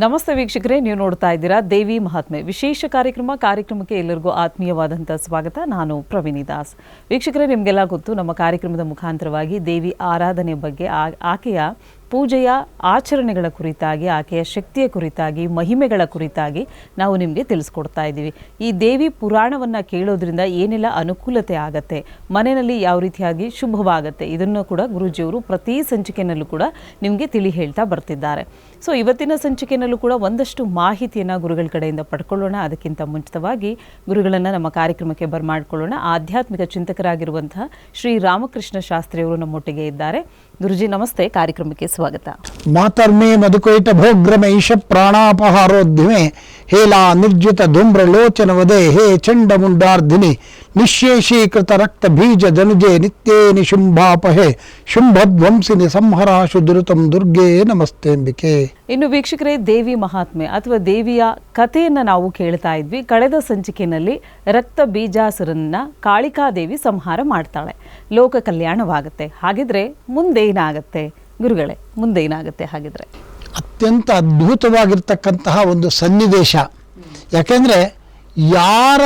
ನಮಸ್ತೆ ವೀಕ್ಷಕರೇ, ನೀವು ನೋಡ್ತಾ ಇದ್ದೀರಾ ದೇವಿ ಮಹಾತ್ಮೆ ವಿಶೇಷ ಕಾರ್ಯಕ್ರಮಕ್ಕೆ ಎಲ್ಲರಿಗೂ ಆತ್ಮೀಯವಾದಂಥ ಸ್ವಾಗತ. ನಾನು ಪ್ರವೀಣಿ ದಾಸ್. ವೀಕ್ಷಕರೇ, ನಿಮಗೆಲ್ಲ ಗೊತ್ತು, ನಮ್ಮ ಕಾರ್ಯಕ್ರಮದ ಮುಖಾಂತರವಾಗಿ ದೇವಿ ಆರಾಧನೆ ಬಗ್ಗೆ, ಆಕೆಯ ಪೂಜೆಯ ಆಚರಣೆಗಳ ಕುರಿತಾಗಿ, ಆಕೆಯ ಶಕ್ತಿಯ ಕುರಿತಾಗಿ, ಮಹಿಮೆಗಳ ಕುರಿತಾಗಿ ನಾವು ನಿಮಗೆ ತಿಳಿಸ್ಕೊಡ್ತಾ ಇದ್ದೀವಿ. ಈ ದೇವಿ ಪುರಾಣವನ್ನು ಕೇಳೋದ್ರಿಂದ ಏನೆಲ್ಲ ಅನುಕೂಲತೆ ಆಗತ್ತೆ, ಮನೆಯಲ್ಲಿ ಯಾವ ರೀತಿಯಾಗಿ ಶುಭವಾಗತ್ತೆ, ಇದನ್ನು ಕೂಡ ಗುರೂಜಿಯವರು ಪ್ರತಿ ಸಂಚಿಕೆಯಲ್ಲೂ ಕೂಡ ನಿಮಗೆ ತಿಳಿ ಹೇಳ್ತಾ ಬರ್ತಿದ್ದಾರೆ. ಸೊ ಇವತ್ತಿನ ಸಂಚಿಕೆಯಲ್ಲೂ ಕೂಡ ಒಂದಷ್ಟು ಮಾಹಿತಿಯನ್ನು ಗುರುಗಳ ಕಡೆಯಿಂದ ಪಡ್ಕೊಳ್ಳೋಣ. ಅದಕ್ಕಿಂತ ಮುಂಚಿತವಾಗಿ ಗುರುಗಳನ್ನು ನಮ್ಮ ಕಾರ್ಯಕ್ರಮಕ್ಕೆ ಬರ್ಮಾಡ್ಕೊಳ್ಳೋಣ. ಆಧ್ಯಾತ್ಮಿಕ ಚಿಂತಕರಾಗಿರುವಂತಹ ಶ್ರೀ ರಾಮಕೃಷ್ಣ ಶಾಸ್ತ್ರಿಯವರು ನಮ್ಮೊಟ್ಟಿಗೆ ಇದ್ದಾರೆ. ಗುರುಜಿ ನಮಸ್ತೆ, ಕಾರ್ಯಕ್ರಮಕ್ಕೆ ಸ್ವಾಗತ. ಮಾತರ್ಮೇ ಮಧುಕೈಟ ಭೋಗ್ರಮೈಷ ಪ್ರಾಣಾಪಹಾರೋದ್ಧಿಮೆ ಹೇಲಾ ನಿರ್ಜಿತ ಧೂಮ್ರಲೋಚನವದೇ ಹೇ ಚಂಡಮುಂಡಾರ್ಧಿನಿ ನಿಶೇಷೀಕೃತ ರಕ್ತ ಬೀಜ ಧನುಜೆ ನಿತ್ಯೇ ನಿಶುಂಭಾಪಹೆ ಶುಂಭಧ್ವಂಸಿನಿ ಸಂಹರಾಶು ದುರುತಂ ದುರ್ಗೆ ನಮಸ್ತೇಂಬಿಕೆ. ಇನ್ನು ವೀಕ್ಷಕರೇ, ದೇವಿ ಮಹಾತ್ಮೆ ಅಥವಾ ದೇವಿಯ ಕಥೆಯನ್ನು ನಾವು ಕೇಳ್ತಾ ಇದ್ವಿ. ಕಳೆದ ಸಂಚಿಕೆಯಲ್ಲಿ ರಕ್ತ ಬೀಜಾಸುರನ್ನ ಕಾಳಿಕಾದೇವಿ ಸಂಹಾರ ಮಾಡ್ತಾಳೆ, ಲೋಕ ಕಲ್ಯಾಣವಾಗುತ್ತೆ. ಹಾಗಿದ್ರೆ ಮುಂದೇನಾಗತ್ತೆ ಗುರುಗಳೇ, ಮುಂದೇನಾಗತ್ತೆ ಹಾಗಿದ್ರೆ? ಅತ್ಯಂತ ಅದ್ಭುತವಾಗಿರ್ತಕ್ಕಂತಹ ಒಂದು ಸನ್ನಿವೇಶ. ಯಾಕೆಂದರೆ ಯಾರ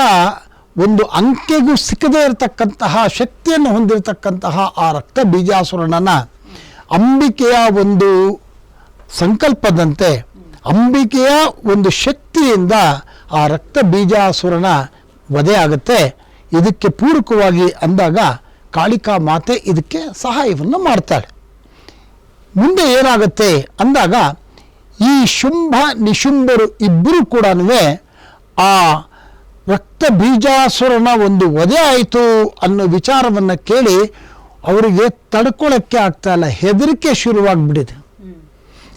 ಒಂದು ಅಂಕೆಗೂ ಸಿಕ್ಕದೇ ಇರತಕ್ಕಂತಹ ಶಕ್ತಿಯನ್ನು ಹೊಂದಿರತಕ್ಕಂತಹ ಆ ರಕ್ತ ಬೀಜಾಸುರನನ್ನು ಅಂಬಿಕೆಯ ಒಂದು ಸಂಕಲ್ಪದಂತೆ, ಅಂಬಿಕೆಯ ಒಂದು ಶಕ್ತಿಯಿಂದ ಆ ರಕ್ತ ಬೀಜಾಸುರನ ವಧೆ ಆಗುತ್ತೆ. ಇದಕ್ಕೆ ಪೂರಕವಾಗಿ ಅಂದಾಗ ಕಾಳಿಕಾ ಮಾತೆ ಇದಕ್ಕೆ ಸಹಾಯವನ್ನು ಮಾಡ್ತಾಳೆ. ಮುಂದೆ ಏನಾಗುತ್ತೆ ಅಂದಾಗ ಈ ಶುಂಭ ನಿಶುಂಭರು ಇಬ್ಬರೂ ಕೂಡ ಆ ರಕ್ತ ಬೀಜಾಸುರನ ಒಂದು ವಧೆ ಆಯಿತು ಅನ್ನೋ ವಿಚಾರವನ್ನು ಕೇಳಿ ಅವರಿಗೆ ತಡ್ಕೊಳ್ಳೋಕ್ಕೆ ಆಗ್ತಾ ಇಲ್ಲ, ಹೆದರಿಕೆ ಶುರುವಾಗ್ಬಿಟ್ಟಿದೆ.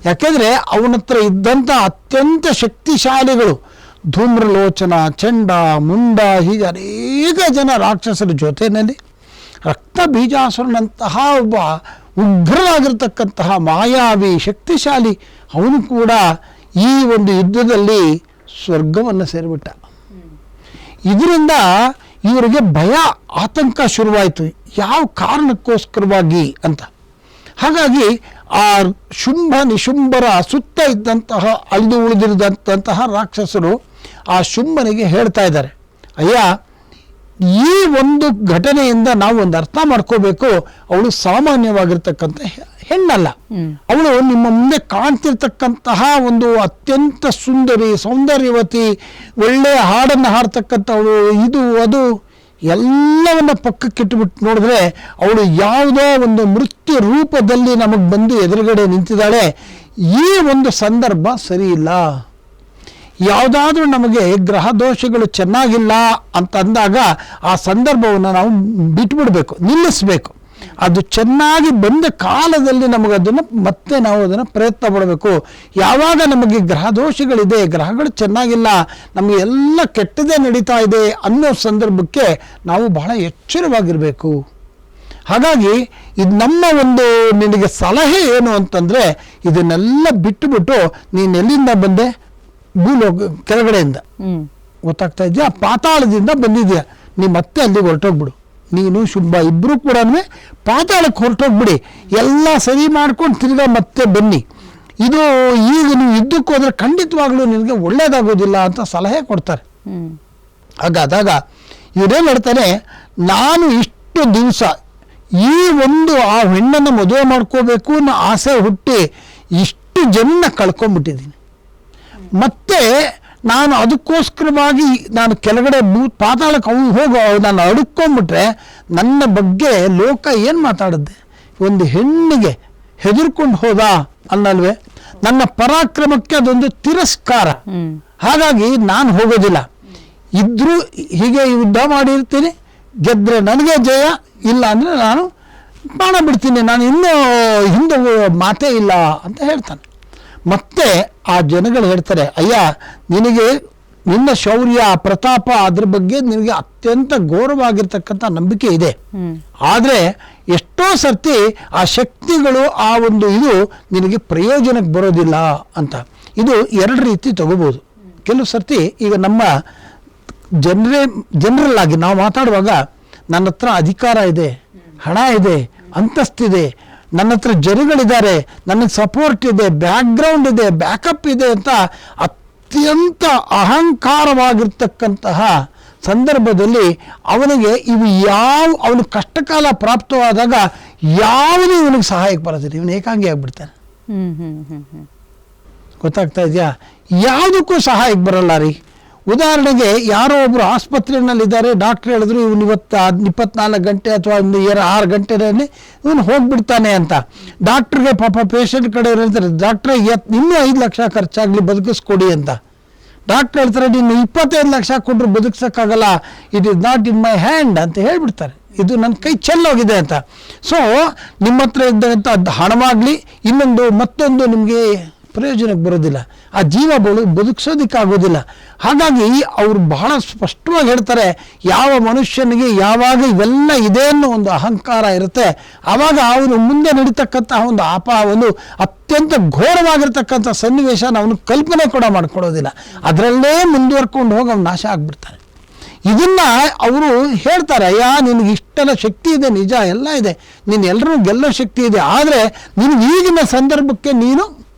ಯಾಕೆಂದರೆ ಅವನ ಹತ್ರ ಇದ್ದಂಥ ಅತ್ಯಂತ ಶಕ್ತಿಶಾಲಿಗಳು ಧೂಮ್ರಲೋಚನ, ಚಂಡ, ಮುಂಡ, ಹೀಗೆ ಅನೇಕ ಜನ ರಾಕ್ಷಸರ ಜೊತೆಯಲ್ಲಿ ರಕ್ತ ಬೀಜಾಸುರನಂತಹ ಒಬ್ಬ ಉಗ್ರವಾಗಿರ್ತಕ್ಕಂತಹ ಮಾಯಾವಿ ಶಕ್ತಿಶಾಲಿ ಅವನು ಕೂಡ ಈ ಒಂದು ಯುದ್ಧದಲ್ಲಿ ಸ್ವರ್ಗವನ್ನು ಸೇರಿಬಿಟ್ಟ. ಇದರಿಂದ ಇವರಿಗೆ ಭಯ, ಆತಂಕ ಶುರುವಾಯಿತು, ಯಾವ ಕಾರಣಕ್ಕೋಸ್ಕರವಾಗಿ ಅಂತ. ಹಾಗಾಗಿ ಆ ಶುಂಭ ನಿಶುಂಭರ ಸುತ್ತ ಇದ್ದಂತಹ ಅಳಿದು ಉಳಿದಿರದಂತಹ ರಾಕ್ಷಸರು ಆ ಶುಂಭನಿಗೆ ಹೇಳ್ತಾ ಇದ್ದಾರೆ, ಅಯ್ಯ, ಈ ಒಂದು ಘಟನೆಯಿಂದ ನಾವು ಒಂದು ಅರ್ಥ ಮಾಡ್ಕೋಬೇಕು, ಅವಳು ಸಾಮಾನ್ಯವಾಗಿರ್ತಕ್ಕಂಥ ಹೆಣ್ಣಲ್ಲ. ಅವಳು ನಿಮ್ಮ ಮುಂದೆ ಕಾಣ್ತಿರ್ತಕ್ಕಂತಹ ಒಂದು ಅತ್ಯಂತ ಸುಂದರಿ, ಸೌಂದರ್ಯವತಿ, ಒಳ್ಳೆಯ ಹಾಡನ್ನು ಹಾಡ್ತಕ್ಕಂಥವಳು, ಇದು ಅದು ಎಲ್ಲವನ್ನ ಪಕ್ಕಕ್ಕಿಟ್ಟುಬಿಟ್ಟು ನೋಡಿದ್ರೆ ಅವಳು ಯಾವುದೋ ಒಂದು ಮೃತ್ಯು ರೂಪದಲ್ಲಿ ನಮಗೆ ಬಂದು ಎದುರುಗಡೆ ನಿಂತಿದ್ದಾಳೆ. ಈ ಒಂದು ಸಂದರ್ಭ ಸರಿ ಇಲ್ಲ. ಯಾವುದಾದ್ರೂ ನಮಗೆ ಗ್ರಹ ದೋಷಗಳು ಚೆನ್ನಾಗಿಲ್ಲ ಅಂತ ಅಂದಾಗ ಆ ಸಂದರ್ಭವನ್ನು ನಾವು ಬಿಟ್ಬಿಡ್ಬೇಕು, ನಿಲ್ಲಿಸಬೇಕು. ಅದು ಚೆನ್ನಾಗಿ ಬಂದ ಕಾಲದಲ್ಲಿ ನಮಗದನ್ನು ಮತ್ತೆ ನಾವು ಅದನ್ನು ಪ್ರಯತ್ನ ಪಡಬೇಕು. ಯಾವಾಗ ನಮಗೆ ಗ್ರಹ ದೋಷಗಳಿದೆ, ಗ್ರಹಗಳು ಚೆನ್ನಾಗಿಲ್ಲ, ನಮಗೆ ಎಲ್ಲ ಕೆಟ್ಟದೇ ನಡೀತಾ ಇದೆ ಅನ್ನೋ ಸಂದರ್ಭಕ್ಕೆ ನಾವು ಬಹಳ ಎಚ್ಚರವಾಗಿರಬೇಕು. ಹಾಗಾಗಿ ಇದು ನಮ್ಮ ಒಂದು ನಿನಗೆ ಸಲಹೆ ಏನು ಅಂತಂದರೆ, ಇದನ್ನೆಲ್ಲ ಬಿಟ್ಟುಬಿಟ್ಟು ನೀನು ಎಲ್ಲಿಂದ ಬಂದೆ? ಭೂಲೋಕ ಕೆಳಗಡೆಯಿಂದ, ಗೊತ್ತಾಗ್ತಾ ಇದೆಯಾ? ಪಾತಾಳದಿಂದ ಬಂದಿದ್ಯಾ, ನೀ ಮತ್ತೆ ಅಲ್ಲಿಗೆ ಹೊರಟೋಗ್ಬಿಡು. ನೀನು ಶುಂಭ ಇಬ್ಬರೂ ಕೂಡ ಪಾತಾಳಕ್ಕೆ ಹೊರಟೋಗ್ಬಿಡಿ, ಎಲ್ಲ ಸರಿ ಮಾಡ್ಕೊಂಡು ತಿರ್ಗಾ ಮತ್ತೆ ಬನ್ನಿ. ಇದು ಈಗ ನೀವು ಯುದ್ಧಕ್ಕೆ ಹೋದರೆ ಖಂಡಿತವಾಗ್ಲೂ ನಿನಗೆ ಒಳ್ಳೇದಾಗೋದಿಲ್ಲ ಅಂತ ಸಲಹೆ ಕೊಡ್ತಾರೆ. ಹಾಗಾದಾಗ ಇವರೇನು ಹೇಳ್ತಾನೆ, ನಾನು ಇಷ್ಟು ದಿವಸ ಈ ಒಂದು ಆ ಹೆಣ್ಣನ್ನು ಮದುವೆ ಮಾಡ್ಕೋಬೇಕು ಅನ್ನೋ ಆಸೆ ಹುಟ್ಟಿ ಇಷ್ಟು ಜನ ಕಳ್ಕೊಂಡ್ಬಿಟ್ಟಿದ್ದೀನಿ. ಮತ್ತೆ ನಾನು ಅದಕ್ಕೋಸ್ಕರವಾಗಿ ನಾನು ಕೆಳಗಡೆ ಪಾತಾಳಕ್ಕೆ ಅವನು ಹೋಗೋ ನಾನು ಅಡುಕೊಂಡ್ಬಿಟ್ರೆ ನನ್ನ ಬಗ್ಗೆ ಲೋಕ ಏನು ಮಾತಾಡುತ್ತೆ? ಒಂದು ಹೆಣ್ಣಿಗೆ ಹೆದರ್ಕೊಂಡು ಹೋದ ಅನ್ನಲ್ವೇ? ನನ್ನ ಪರಾಕ್ರಮಕ್ಕೆ ಅದೊಂದು ತಿರಸ್ಕಾರ. ಹಾಗಾಗಿ ನಾನು ಹೋಗೋದಿಲ್ಲ. ಇದ್ರೂ ಹೀಗೆ ಯುದ್ಧ ಮಾಡಿರ್ತೀನಿ, ಗೆದ್ರೆ ನನಗೆ ಜಯ, ಇಲ್ಲ ಅಂದರೆ ನಾನು ಪ್ರಾಣ ಬಿಡ್ತೀನಿ, ನಾನು ಇನ್ನೂ ಹಿಂದೆ ಮಾತೇ ಇಲ್ಲ ಅಂತ ಹೇಳ್ತಾನೆ. ಮತ್ತೆ ಆ ಜನಗಳು ಹೇಳ್ತಾರೆ, ಅಯ್ಯ, ನಿನಗೆ ನಿನ್ನ ಶೌರ್ಯ, ಪ್ರತಾಪ, ಅದ್ರ ಬಗ್ಗೆ ನಿನಗೆ ಅತ್ಯಂತ ಗೌರವವಾಗಿರ್ತಕ್ಕಂಥ ನಂಬಿಕೆ ಇದೆ. ಆದರೆ ಎಷ್ಟೋ ಸರ್ತಿ ಆ ಶಕ್ತಿಗಳು, ಆ ಒಂದು ಇದು ನಿನಗೆ ಪ್ರಯೋಜನಕ್ಕೆ ಬರೋದಿಲ್ಲ ಅಂತ. ಇದು ಎರಡು ರೀತಿ ತಗೋಬೋದು. ಕೆಲವು ಸರ್ತಿ ಈಗ ನಮ್ಮ ಜನರಲ್ ಆಗಿ ನಾವು ಮಾತಾಡುವಾಗ ನನ್ನ ಹತ್ರ ಅಧಿಕಾರ ಇದೆ, ಹಣ ಇದೆ, ಅಂತಸ್ತಿದೆ, ನನ್ನ ಹತ್ರ ಜನಗಳಿದ್ದಾರೆ, ನನಗೆ ಸಪೋರ್ಟ್ ಇದೆ, ಬ್ಯಾಕ್ಗ್ರೌಂಡ್ ಇದೆ, ಬ್ಯಾಕಪ್ ಇದೆ ಅಂತ ಅತ್ಯಂತ ಅಹಂಕಾರವಾಗಿರ್ತಕ್ಕಂತಹ ಸಂದರ್ಭದಲ್ಲಿ ಅವನಿಗೆ ಇವು ಅವನು ಕಷ್ಟಕಾಲ ಪ್ರಾಪ್ತವಾದಾಗ ಯಾವುದೂ ಇವನಿಗೆ ಸಹಾಯಕ್ಕೆ ಬರೋದಿಲ್ಲ, ಇವನು ಏಕಾಂಗಿ ಆಗ್ಬಿಡ್ತಾನೆ. ಗೊತ್ತಾಗ್ತಾ ಇದೆಯಾ? ಯಾವುದಕ್ಕೂ ಸಹಾಯಕ್ಕೆ ಬರಲ್ಲ ರೀ. ಉದಾಹರಣೆಗೆ ಯಾರೋ ಒಬ್ಬರು ಆಸ್ಪತ್ರೆಯಲ್ಲಿದ್ದಾರೆ, ಡಾಕ್ಟ್ರ್ ಹೇಳಿದ್ರು ಇವನು 24 ಗಂಟೆ ಅಥವಾ 6 ಗಂಟೆನಲ್ಲಿ ಇವನು ಹೋಗ್ಬಿಡ್ತಾನೆ ಅಂತ. ಡಾಕ್ಟ್ರಿಗೆ ಪಾಪ ಪೇಷಂಟ್ ಕಡೆ ಹೇಳ್ತಾರೆ, ಡಾಕ್ಟ್ರೆ ಇನ್ನೂ 5 ಲಕ್ಷ ಖರ್ಚಾಗಲಿ ಬದುಕಿಸ್ಕೊಡಿ ಅಂತ. ಡಾಕ್ಟ್ರ್ ಹೇಳ್ತಾರೆ, ನೀನು 25 ಲಕ್ಷ ಕೊಟ್ಟರು ಬದುಕ್ಸೋಕ್ಕಾಗಲ್ಲ, it is not in my hand ಅಂತ ಹೇಳ್ಬಿಡ್ತಾರೆ, ಇದು ನನ್ನ ಕೈ ಚೆಲ್ಲೋಗಿದೆ ಅಂತ. ಸೊ ನಿಮ್ಮ ಹತ್ರ ಇದ್ದಂಥ ಹಣವಾಗಲಿ ಮತ್ತೊಂದು ನಿಮಗೆ ಪ್ರಯೋಜನಕ್ಕೆ ಬರೋದಿಲ್ಲ, ಆ ಜೀವ ಬದುಕಿಸೋದಕ್ಕಾಗೋದಿಲ್ಲ. ಹಾಗಾಗಿ ಅವರು ಬಹಳ ಸ್ಪಷ್ಟವಾಗಿ ಹೇಳ್ತಾರೆ, ಯಾವ ಮನುಷ್ಯನಿಗೆ ಯಾವಾಗ ಇವೆಲ್ಲ ಇದೆ ಅನ್ನೋ ಒಂದು ಅಹಂಕಾರ ಇರುತ್ತೆ, ಆವಾಗ ಅವನು ಮುಂದೆ ನಡೀತಕ್ಕಂತಹ ಒಂದು ಅತ್ಯಂತ ಘೋರವಾಗಿರ್ತಕ್ಕಂಥ ಸನ್ನಿವೇಶನ ಅವನು ಕಲ್ಪನೆ ಕೂಡ ಮಾಡ್ಕೊಳ್ಳೋದಿಲ್ಲ, ಅದರಲ್ಲೇ ಮುಂದುವರ್ಕೊಂಡು ಹೋಗಿ ಅವನು ನಾಶ ಆಗ್ಬಿಡ್ತಾನೆ. ಇದನ್ನ ಅವರು ಹೇಳ್ತಾರೆ, ನಿನಗೆ ಇಷ್ಟೆಲ್ಲ ಶಕ್ತಿ ಇದೆ, ನಿಜ ಎಲ್ಲ ಇದೆ, ನೀನು ಎಲ್ಲರೂ ಗೆಲ್ಲೋ ಶಕ್ತಿ ಇದೆ, ಆದರೆ ನಿನಗೆ ಈಗಿನ ಸಂದರ್ಭಕ್ಕೆ ನೀನು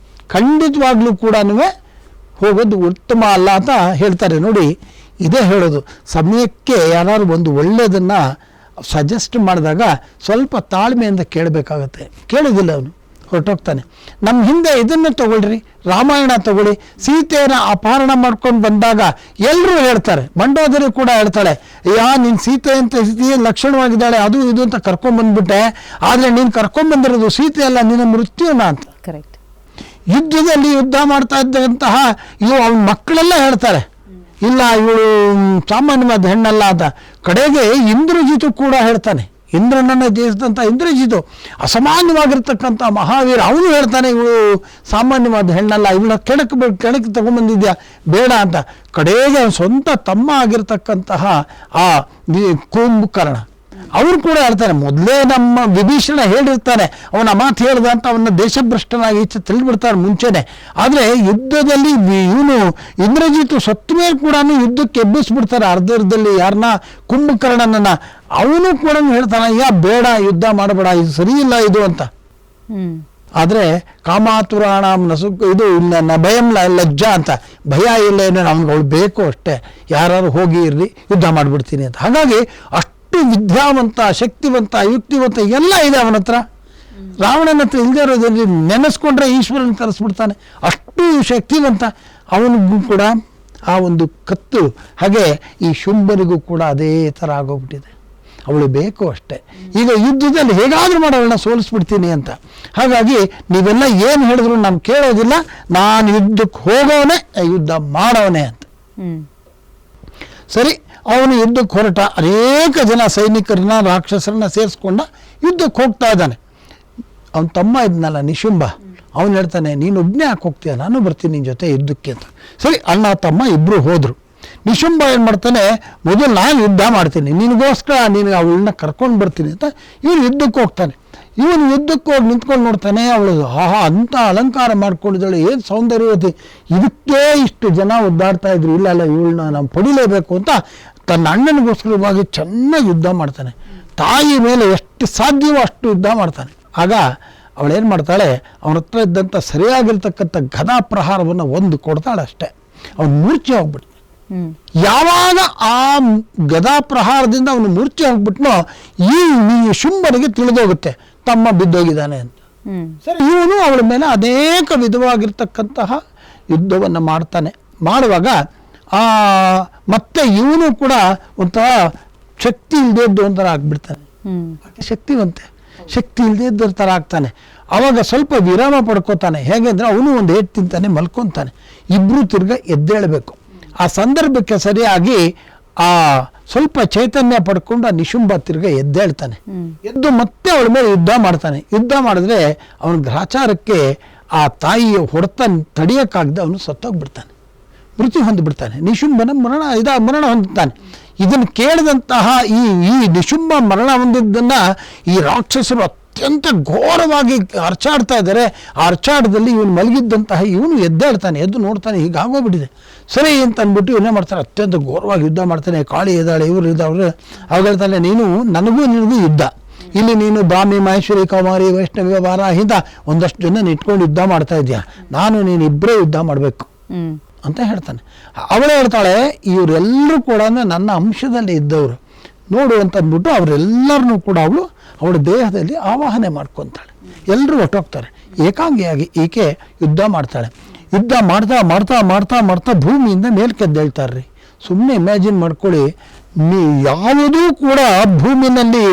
ಖಂಡಿತವಾಗ್ಲೂ ಕೂಡ ಹೋಗೋದು ಉತ್ತಮ ಅಲ್ಲ ಅಂತ ಹೇಳ್ತಾರೆ. ನೋಡಿ, ಇದೇ ಹೇಳೋದು, ಸಮಯಕ್ಕೆ ಯಾರು ಒಂದು ಒಳ್ಳೆಯದನ್ನು ಸಜೆಸ್ಟ್ ಮಾಡಿದಾಗ ಸ್ವಲ್ಪ ತಾಳ್ಮೆಯಿಂದ ಕೇಳಬೇಕಾಗತ್ತೆ. ಕೇಳೋದಿಲ್ಲ, ಅವನು ಹೊರಟೋಗ್ತಾನೆ. ನಮ್ಮ ಹಿಂದೆ ಇದನ್ನು ತಗೊಳ್ರಿ, ರಾಮಾಯಣ ತಗೊಳ್ಳಿ, ಸೀತೆಯನ್ನು ಅಪಹರಣ ಮಾಡ್ಕೊಂಡು ಬಂದಾಗ ಎಲ್ಲರೂ ಹೇಳ್ತಾರೆ, ಮಂಡೋದರಿ ಕೂಡ ಹೇಳ್ತಾಳೆ, ನೀನು ಸೀತೆ ಅಂತ ಲಕ್ಷಣವಾಗಿದ್ದಾಳೆ, ಅದು ಇದು ಅಂತ ಕರ್ಕೊಂಡ್ಬಂದ್ಬಿಟ್ಟೆ, ಆದರೆ ನೀನು ಕರ್ಕೊಂಡ್ಬಂದಿರೋದು ಸೀತೆ ಅಲ್ಲ, ನಿನ್ನ ಮೃತ್ಯುನ ಅಂತ. ಕರೆಕ್ಟ್. ಯುದ್ಧದಲ್ಲಿ ಯುದ್ಧ ಮಾಡ್ತಾ ಇದ್ದಂತಹ ಅವನ ಮಕ್ಕಳೆಲ್ಲ ಹೇಳ್ತಾರೆ, ಇಲ್ಲ ಇವಳು ಸಾಮಾನ್ಯವಾದ ಹೆಣ್ಣಲ್ಲ ಅಂತ. ಕಡೆಗೆ ಇಂದ್ರಜಿತು ಕೂಡ ಹೇಳ್ತಾನೆ, ಇಂದ್ರನನ್ನು ಜಯಿಸಿದಂಥ ಇಂದ್ರಜಿತು ಅಸಾಮಾನ್ಯವಾಗಿರ್ತಕ್ಕಂಥ ಮಹಾವೀರ, ಅವನು ಹೇಳ್ತಾನೆ ಇವಳು ಸಾಮಾನ್ಯವಾದ ಹೆಣ್ಣಲ್ಲ, ಇವಳ ಕೆಣಕ್ಕೆ ತಗೊಂಡ್ಬಂದಿದ್ಯಾ ಬೇಡ ಅಂತ. ಕಡೆಗೆ ಸ್ವಂತ ತಮ್ಮ ಆಗಿರ್ತಕ್ಕಂತಹ ಆ ಕುಂಭಕರ್ಣ ಅವರು ಕೂಡ ಹೇಳ್ತಾನೆ, ಮೊದಲೇ ನಮ್ಮ ವಿಭೀಷಣ ಹೇಳಿರ್ತಾನೆ, ಅವನ ಮಾತು ಹೇಳ್ದ ಅಂತ ಅವನ್ನ ದೇಶಭ್ರಷ್ಟನಾಗಿ ಈಚೆ ತಿಳಿದ್ಬಿಡ್ತಾರೆ ಮುಂಚೆನೆ. ಆದರೆ ಯುದ್ಧದಲ್ಲಿ ಇವನು ಇಂದ್ರಜಿತು ಸತ್ತ ಮೇಲೆ ಕೂಡ ಯುದ್ಧಕ್ಕೆ ಎಬ್ಬಿಸ್ಬಿಡ್ತಾರೆ ಅರ್ಧದಲ್ಲಿ ಯಾರನ್ನ, ಕುಂಭಕರ್ಣನನ್ನ. ಅವನು ಕೂಡ ಹೇಳ್ತಾನೆ, ಬೇಡ ಯುದ್ಧ ಮಾಡಬೇಡ, ಇದು ಸರಿ ಇಲ್ಲ ಇದು ಅಂತ. ಆದರೆ ಕಾಮಾತುರಾಣ ಇದು ಭಯಂ ಲಜ್ಜಾ ಅಂತ, ಭಯ ಇಲ್ಲ ಏನೋ ಅವ್ನಿಗೆ ಅವಳು ಬೇಕು ಅಷ್ಟೇ, ಯಾರು ಹೋಗಿ ಇರ್ರಿ ಯುದ್ಧ ಮಾಡಿಬಿಡ್ತೀನಿ ಅಂತ. ಹಾಗಾಗಿ ಅಷ್ಟು ವಿದ್ಯಾವಂತ, ಶಕ್ತಿವಂತ, ಯುಕ್ತಿವಂತ ಎಲ್ಲ ಇದೆ ಅವನ ಹತ್ರ. ರಾವಣನ ಹತ್ರ ಇಲ್ಲದೆ ಇರೋದ್ರಲ್ಲಿ ನೆನೆಸ್ಕೊಂಡ್ರೆ ಈಶ್ವರನ ಕರೆಸ್ಬಿಡ್ತಾನೆ, ಅಷ್ಟು ಶಕ್ತಿವಂತ. ಅವನಿಗೂ ಕೂಡ ಆ ಒಂದು ಕತ್ತು. ಹಾಗೆ ಈ ಶುಂಭನಿಗೂ ಕೂಡ ಅದೇ ಥರ ಆಗೋಗ್ಬಿಟ್ಟಿದೆ, ಅವಳು ಬೇಕು ಅಷ್ಟೇ. ಈಗ ಯುದ್ಧದಲ್ಲಿ ಹೇಗಾದರೂ ಮಾಡಿ ಅವಳನ್ನ ಸೋಲಿಸ್ಬಿಡ್ತೀನಿ ಅಂತ. ಹಾಗಾಗಿ ನೀವೆಲ್ಲ ಏನು ಹೇಳಿದ್ರು ನಾನು ಕೇಳೋದಿಲ್ಲ, ನಾನು ಯುದ್ಧಕ್ಕೆ ಹೋಗೋನೆ, ಯುದ್ಧ ಮಾಡೋನೆ ಅಂತ. ಸರಿ, ಅವನು ಯುದ್ಧಕ್ಕೆ ಹೊರಟ, ಅನೇಕ ಜನ ಸೈನಿಕರನ್ನ ರಾಕ್ಷಸರನ್ನ ಸೇರಿಸ್ಕೊಂಡ ಯುದ್ಧಕ್ಕೆ ಹೋಗ್ತಾ ಇದ್ದಾನೆ. ಅವನ ತಮ್ಮ ಇದ್ನಲ್ಲ ನಿಶುಂಭ, ಅವನು ಹೇಳ್ತಾನೆ, ನೀನು ಒಬ್ಬನೇ ಯಾಕೆ ಹೋಗ್ತೀಯ, ನಾನು ಬರ್ತೀನಿ ನಿನ್ನ ಜೊತೆ ಯುದ್ಧಕ್ಕೆ ಅಂತ. ಸರಿ, ಅಣ್ಣ ತಮ್ಮ ಇಬ್ಬರು ಹೋದರು. ನಿಶುಂಭ ಏನು ಮಾಡ್ತಾನೆ, ಮೊದಲು ನಾನು ಯುದ್ಧ ಮಾಡ್ತೀನಿ, ನಿನಗೋಸ್ಕರ ನೀನು ಅವಳನ್ನ ಕರ್ಕೊಂಡು ಬರ್ತೀನಿ ಅಂತ ಇವನು ಯುದ್ಧಕ್ಕೆ ಹೋಗ್ತಾನೆ. ಇವನು ಯುದ್ಧಕ್ಕೆ ಹೋಗಿ ನಿಂತ್ಕೊಂಡು ನೋಡ್ತಾನೆ, ಅವಳು ಅಂತ ಅಲಂಕಾರ ಮಾಡ್ಕೊಂಡಿದ್ದಾಳೆ, ಏನು ಸೌಂದರ್ಯವತಿ, ಇದಕ್ಕೆ ಇಷ್ಟು ಜನ ಒದ್ದಾಡ್ತಾ ಇದ್ರು, ಇಲ್ಲ ಇವಳನ್ನ ನಾವು ಪಡಿಲೇಬೇಕು ಅಂತ ತನ್ನ ಅಣ್ಣನಿಗೋಸ್ಕರವಾಗಿ ಚೆನ್ನಾಗಿ ಯುದ್ಧ ಮಾಡ್ತಾನೆ. ತಾಯಿ ಮೇಲೆ ಎಷ್ಟು ಸಾಧ್ಯವೋ ಅಷ್ಟು ಯುದ್ಧ ಮಾಡ್ತಾನೆ. ಆಗ ಅವಳೇನು ಮಾಡ್ತಾಳೆ, ಅವನ ಹತ್ರ ಇದ್ದಂಥ ಸರಿಯಾಗಿರ್ತಕ್ಕಂಥ ಗದಾ ಪ್ರಹಾರವನ್ನು ಒಂದು ಕೊಡ್ತಾಳೆ ಅಷ್ಟೇ, ಅವನು ಮೂರ್ಛೆ ಹೋಗ್ಬಿಟ್ಟು. ಯಾವಾಗ ಆ ಗದಾ ಪ್ರಹಾರದಿಂದ ಅವನು ಮೂರ್ಛೆ ಹೋಗ್ಬಿಟ್ನೋ, ಈ ಶುಂಭನಿಗೆ ತಿಳಿದೋಗುತ್ತೆ ತಮ್ಮ ಬಿದ್ದೋಗಿದ್ದಾನೆ ಅಂತ. ಸರಿ, ಇವನು ಅವಳ ಮೇಲೆ ಅನೇಕ ವಿಧವಾಗಿರ್ತಕ್ಕಂತಹ ಯುದ್ಧವನ್ನು ಮಾಡ್ತಾನೆ. ಮಾಡುವಾಗ ಮತ್ತೆ ಇವನು ಕೂಡ ಒಂಥರ ಶಕ್ತಿ ಇಲ್ಲದೆ ಇದ್ದು ಒಂಥರ ಆಗ್ಬಿಡ್ತಾನೆ. ಶಕ್ತಿ ಇಲ್ಲದೆ ಇದ್ದ ಥರ ಆಗ್ತಾನೆ. ಆವಾಗ ಸ್ವಲ್ಪ ವಿರಾಮ ಪಡ್ಕೋತಾನೆ. ಹೇಗೆಂದ್ರೆ ಅವನು ಒಂದು ಏಟ್ ತಿಂತಾನೆ, ಮಲ್ಕೊತಾನೆ. ಇಬ್ರು ತಿರ್ಗ ಎದ್ದೇಳಬೇಕು. ಆ ಸಂದರ್ಭಕ್ಕೆ ಸರಿಯಾಗಿ ಆ ಸ್ವಲ್ಪ ಚೈತನ್ಯ ಪಡ್ಕೊಂಡು ಆ ನಿಶುಂಭ ತಿರ್ಗ ಎದ್ದೇಳ್ತಾನೆ. ಎದ್ದು ಮತ್ತೆ ಅವಳ ಮೇಲೆ ಯುದ್ಧ ಮಾಡ್ತಾನೆ. ಯುದ್ಧ ಮಾಡಿದ್ರೆ ಅವನ ಗ್ರಾಚಾರಕ್ಕೆ ಆ ತಾಯಿಯ ಹೊಡೆತ ತಡೆಯೋಕ್ಕಾಗದೆ ಅವನು ಸತ್ತೋಗ್ಬಿಡ್ತಾನೆ, ಮೃತ್ಯು ಹೊಂದಿಬಿಡ್ತಾನೆ. ನಿಶುಂಭನ ಮರಣ ಹೊಂದುತ್ತಾನೆ. ಇದನ್ನು ಕೇಳಿದಂತಹ ಈ ನಿಶುಂಭ ಮರಣ ಹೊಂದಿದ್ದನ್ನ ಈ ರಾಕ್ಷಸರು ಅತ್ಯಂತ ಘೋರವಾಗಿ ಅರ್ಚಾಡ್ತಾ ಇದ್ದಾರೆ. ಆ ಅರ್ಚಾಟದಲ್ಲಿ ಇವನು ಮಲಗಿದ್ದಂತಹ ಇವನು ಎದ್ದೇಳ್ತಾನೆ, ಎದ್ದು ನೋಡ್ತಾನೆ, ಹೀಗಾಗೋಗ್ಬಿಟ್ಟಿದೆ. ಸರಿ ಅಂತ ಅಂದ್ಬಿಟ್ಟು ಇವನೇ ಮಾಡ್ತಾನೆ, ಅತ್ಯಂತ ಘೋರವಾಗಿ ಯುದ್ಧ ಮಾಡ್ತಾನೆ. ಕಾಳಿ ಇದ್ದಾಳೆ, ಇವರು ಇದ್ದಾವೆ. ಅವಾಗ ಹೇಳ್ತಾನೆ, ನೀನು ನನಗೂ ನಿನಗೂ ಯುದ್ಧ, ಇಲ್ಲಿ ನೀನು ಬ್ರಾಹ್ಮಿ ಮಹೇಶ್ವರಿ ಕೌಮಾರಿ ವೈಷ್ಣವಿ ವಾರಾಹಿ ಅಂತ ಒಂದಷ್ಟು ಜನ ಇಟ್ಕೊಂಡು ಯುದ್ಧ ಮಾಡ್ತಾ ಇದೆಯಾ, ನಾನು ನೀನು ಇಬ್ಬರೇ ಯುದ್ಧ ಮಾಡಬೇಕು ಅಂತ ಹೇಳ್ತಾನೆ. ಅವಳೇ ಹೇಳ್ತಾಳೆ, ಇವರೆಲ್ಲರೂ ಕೂಡ ನನ್ನ ಅಂಶದಲ್ಲಿ ಇದ್ದವರು ನೋಡು ಅಂತ ಅಂದ್ಬಿಟ್ಟು ಅವರೆಲ್ಲರನ್ನೂ ಕೂಡ ಅವಳ ದೇಹದಲ್ಲಿ ಆವಾಹನೆ ಮಾಡ್ಕೊತಾಳೆ. ಎಲ್ಲರೂ ಹೊಟ್ಟೋಗ್ತಾರೆ. ಏಕಾಂಗಿಯಾಗಿ ಈಕೆ ಯುದ್ಧ ಮಾಡ್ತಾಳೆ. ಯುದ್ಧ ಮಾಡ್ತಾ ಮಾಡ್ತಾ ಮಾಡ್ತಾ ಮಾಡ್ತಾ ಭೂಮಿಯಿಂದ ಮೇಲ್ಕೆದ್ದೇಳ್ತಾರ್ರಿ. ಸುಮ್ಮನೆ ಇಮ್ಯಾಜಿನ್ ಮಾಡ್ಕೊಳ್ಳಿ, ಯಾವುದೂ ಕೂಡ ಭೂಮಿನಲ್ಲಿ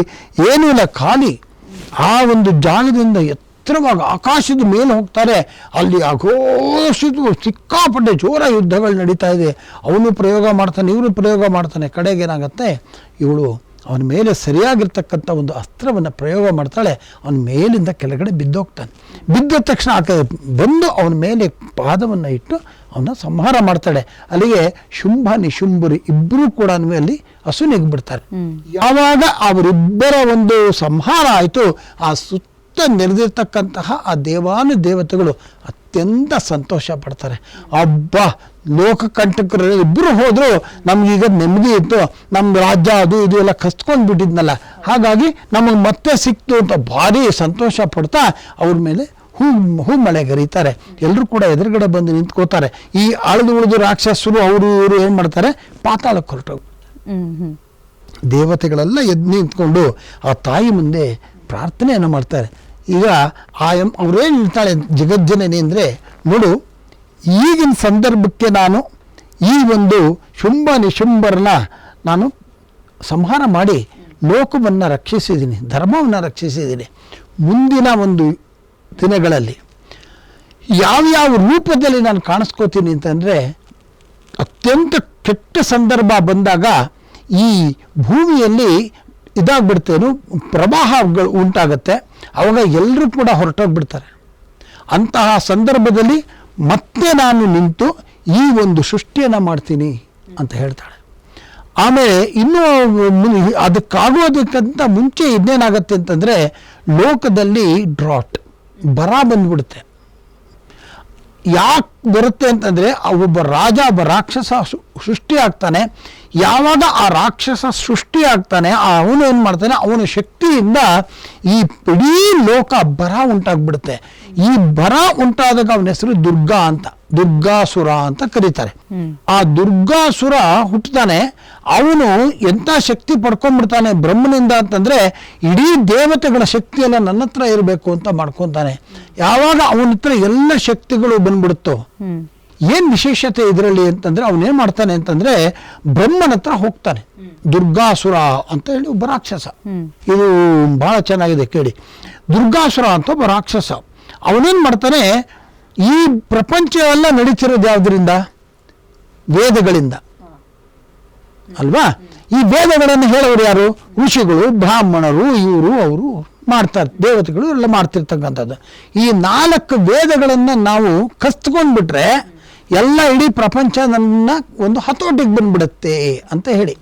ಏನೂ ಇಲ್ಲ, ಖಾಲಿ. ಆ ಒಂದು ಜಾಗದಿಂದ ಎತ್ತರವಾಗಿ ಆಕಾಶದ ಮೇಲೆ ಹೋಗ್ತಾರೆ. ಅಲ್ಲಿ ಅಘೋಷಿತ ಸಿಕ್ಕಾಪಟ್ಟೆ ಜೋರ ಯುದ್ಧಗಳು ನಡೀತಾ ಇದೆ. ಅವನು ಪ್ರಯೋಗ ಮಾಡ್ತಾನೆ, ಇವರು ಪ್ರಯೋಗ ಮಾಡ್ತಾನೆ. ಕಡೆಗೆ ಏನಾಗುತ್ತೆ, ಇವಳು ಅವನ ಮೇಲೆ ಸರಿಯಾಗಿರ್ತಕ್ಕಂಥ ಒಂದು ಅಸ್ತ್ರವನ್ನು ಪ್ರಯೋಗ ಮಾಡ್ತಾಳೆ. ಅವನ ಮೇಲಿಂದ ಕೆಳಗಡೆ ಬಿದ್ದೋಗ್ತಾನೆ. ಬಿದ್ದ ತಕ್ಷಣ ಆಕೆ ಬಂದು ಅವನ ಮೇಲೆ ಪಾದವನ್ನು ಇಟ್ಟು ಅವನ್ನ ಸಂಹಾರ ಮಾಡ್ತಾಳೆ. ಅಲ್ಲಿಗೆ ಶುಂಭ ನಿಶುಂಭರು ಇಬ್ಬರೂ ಕೂಡ ಅಲ್ಲಿ ಅಸುನೀಗ್ಬಿಡ್ತಾರೆ. ಯಾವಾಗ ಅವರಿಬ್ಬರ ಒಂದು ಸಂಹಾರ ಆಯಿತು, ಆ ಸುತ್ತ ನೆರೆದಿರ್ತಕ್ಕಂತಹ ಆ ದೇವಾನುದೇವತೆಗಳು ಅತ್ಯಂತ ಸಂತೋಷ ಪಡ್ತಾರೆ. ಅಬ್ಬ, ಲೋಕಕಂಟಕರು ಇಬ್ಬರು ಹೋದ್ರು, ನಮ್ಗೀಗ ನೆಮ್ಮದಿ ಇತ್ತು, ನಮ್ಮ ರಾಜ್ಯ ಅದು ಇದು ಎಲ್ಲ ಕಸ್ಕೊಂಡು ಬಿಟ್ಟಿದ್ನಲ್ಲ, ಹಾಗಾಗಿ ನಮಗೆ ಮತ್ತೆ ಸಿಕ್ತು ಅಂತ ಭಾರಿ ಸಂತೋಷ ಪಡ್ತಾ ಅವ್ರ ಮೇಲೆ ಹೂ ಮಳೆ ಗರೀತಾರೆ. ಎಲ್ಲರೂ ಕೂಡ ಎದುರುಗಡೆ ಬಂದು ನಿಂತ್ಕೋತಾರೆ. ಈ ಆಳ್ದು ಉಳಿದು ರಾಕ್ಷಸರು ಅವರು ಇವರು ಏನು ಮಾಡ್ತಾರೆ, ಪಾತಾಳಕ್ಕೆ ಹೊರಟೋಗಿ ದೇವತೆಗಳೆಲ್ಲ ಎದ್ದು ನಿಂತ್ಕೊಂಡು ಆ ತಾಯಿ ಮುಂದೆ ಪ್ರಾರ್ಥನೆಯನ್ನು ಮಾಡ್ತಾರೆ. ಈಗ ಅವ್ರೇನು ಹೇಳ್ತಾಳೆ ಜಗಜ್ಜನನಿ ಅಂದರೆ, ನೋಡು, ಈಗಿನ ಸಂದರ್ಭಕ್ಕೆ ನಾನು ಈ ಒಂದು ಶುಂಭ ನಿಶುಂಭರನ್ನ ನಾನು ಸಂಹಾರ ಮಾಡಿ ಲೋಕವನ್ನು ರಕ್ಷಿಸಿದ್ದೀನಿ, ಧರ್ಮವನ್ನು ರಕ್ಷಿಸಿದ್ದೀನಿ. ಮುಂದಿನ ಒಂದು ದಿನಗಳಲ್ಲಿ ಯಾವ್ಯಾವ ರೂಪದಲ್ಲಿ ನಾನು ಕಾಣಿಸ್ಕೋತೀನಿ ಅಂತಂದರೆ, ಅತ್ಯಂತ ಕೆಟ್ಟ ಸಂದರ್ಭ ಬಂದಾಗ ಈ ಭೂಮಿಯಲ್ಲಿ ಇದಾಗ್ಬಿಡ್ತೇನು, ಪ್ರವಾಹಗಳು ಉಂಟಾಗತ್ತೆ. ಅವಾಗ ಎಲ್ಲರೂ ಕೂಡ ಹೊರಟೋಗ್ಬಿಡ್ತಾರೆ. ಅಂತಹ ಸಂದರ್ಭದಲ್ಲಿ ಮತ್ತೆ ನಾನು ನಿಂತು ಈ ಒಂದು ಸೃಷ್ಟಿಯನ್ನು ಮಾಡ್ತೀನಿ ಅಂತ ಹೇಳ್ತಾಳೆ. ಆಮೇಲೆ ಇನ್ನೂ ಅದಕ್ಕಾಗೋದಕ್ಕಿಂತ ಮುಂಚೆ ಇನ್ನೇನಾಗತ್ತೆ ಅಂತಂದರೆ, ಲೋಕದಲ್ಲಿ ಡ್ರಾಟ್, ಬರ ಬಂದ್ಬಿಡುತ್ತೆ. ಯಾಕೆ ಬರುತ್ತೆ ಅಂತಂದರೆ, ಒಬ್ಬ ರಾಜ, ಒಬ್ಬ ರಾಕ್ಷಸ ಸೃಷ್ಟಿ ಆಗ್ತಾನೆ. ಯಾವಾಗ ಆ ರಾಕ್ಷಸ ಸೃಷ್ಟಿ ಆಗ್ತಾನೆ, ಅವನು ಏನು ಮಾಡ್ತಾನೆ, ಅವನ ಶಕ್ತಿಯಿಂದ ಈ ಇಡೀ ಲೋಕ ಬರ ಉಂಟಾಗ್ಬಿಡುತ್ತೆ. ಈ ಬರ ಉಂಟಾದಾಗ ಅವನ ಹೆಸರು ದುರ್ಗಾ ಅಂತ, ದುರ್ಗಾಸುರ ಅಂತ ಕರೀತಾರೆ. ಆ ದುರ್ಗಾಸುರ ಹುಟ್ಟುತ್ತಾನೆ. ಅವನು ಎಂಥ ಶಕ್ತಿ ಪಡ್ಕೊಂಡ್ಬಿಡ್ತಾನೆ ಬ್ರಹ್ಮನಿಂದ ಅಂತಂದ್ರೆ, ಇಡೀ ದೇವತೆಗಳ ಶಕ್ತಿಯೆಲ್ಲ ನನ್ನ ಹತ್ರ ಇರಬೇಕು ಅಂತ ಮಾಡ್ಕೊತಾನೆ. ಯಾವಾಗ ಅವನ ಹತ್ರ ಎಲ್ಲ ಶಕ್ತಿಗಳು ಬಂದ್ಬಿಡುತ್ತೋ, ಏನ್ ವಿಶೇಷತೆ ಇದರಲ್ಲಿ ಅಂತಂದ್ರೆ, ಅವನೇನ್ ಮಾಡ್ತಾನೆ ಅಂತಂದ್ರೆ, ಬ್ರಹ್ಮನ ಹತ್ರ ಹೋಗ್ತಾನೆ. ದುರ್ಗಾಸುರ ಅಂತ ಹೇಳಿ ಒಬ್ಬ ರಾಕ್ಷಸ. ಇದು ಬಹಳ ಚೆನ್ನಾಗಿದೆ ಕೇಳಿ. ದುರ್ಗಾಸುರ ಅಂತ ಒಬ್ಬ ರಾಕ್ಷಸ. ಅವನೇನ್ ಮಾಡ್ತಾನೆ, ಈ ಪ್ರಪಂಚ ಎಲ್ಲ ನಡೀತಿರೋದು ಯಾವುದರಿಂದ? ವೇದಗಳಿಂದ ಅಲ್ವಾ? ಈ ವೇದಗಳನ್ನು ಹೇಳೋರು ಯಾರು? ಋಷಿಗಳು, ಬ್ರಾಹ್ಮಣರು, ಇವರು ಅವರು ಮಾಡ್ತಾರೆ, ದೇವತೆಗಳು ಎಲ್ಲ ಮಾಡ್ತಿರ್ತಕ್ಕಂಥದ್ದು. ಈ 4 ವೇದಗಳನ್ನು ನಾವು ಕಸ್ತ್ಕೊಂಡ್ಬಿಟ್ರೆ ಎಲ್ಲ ಇಡೀ ಪ್ರಪಂಚ ನನ್ನ ಒಂದು ಹತೋಟಿಗೆ ಬಂದ್ಬಿಡುತ್ತೆ ಅಂತ ಹೇಳಿ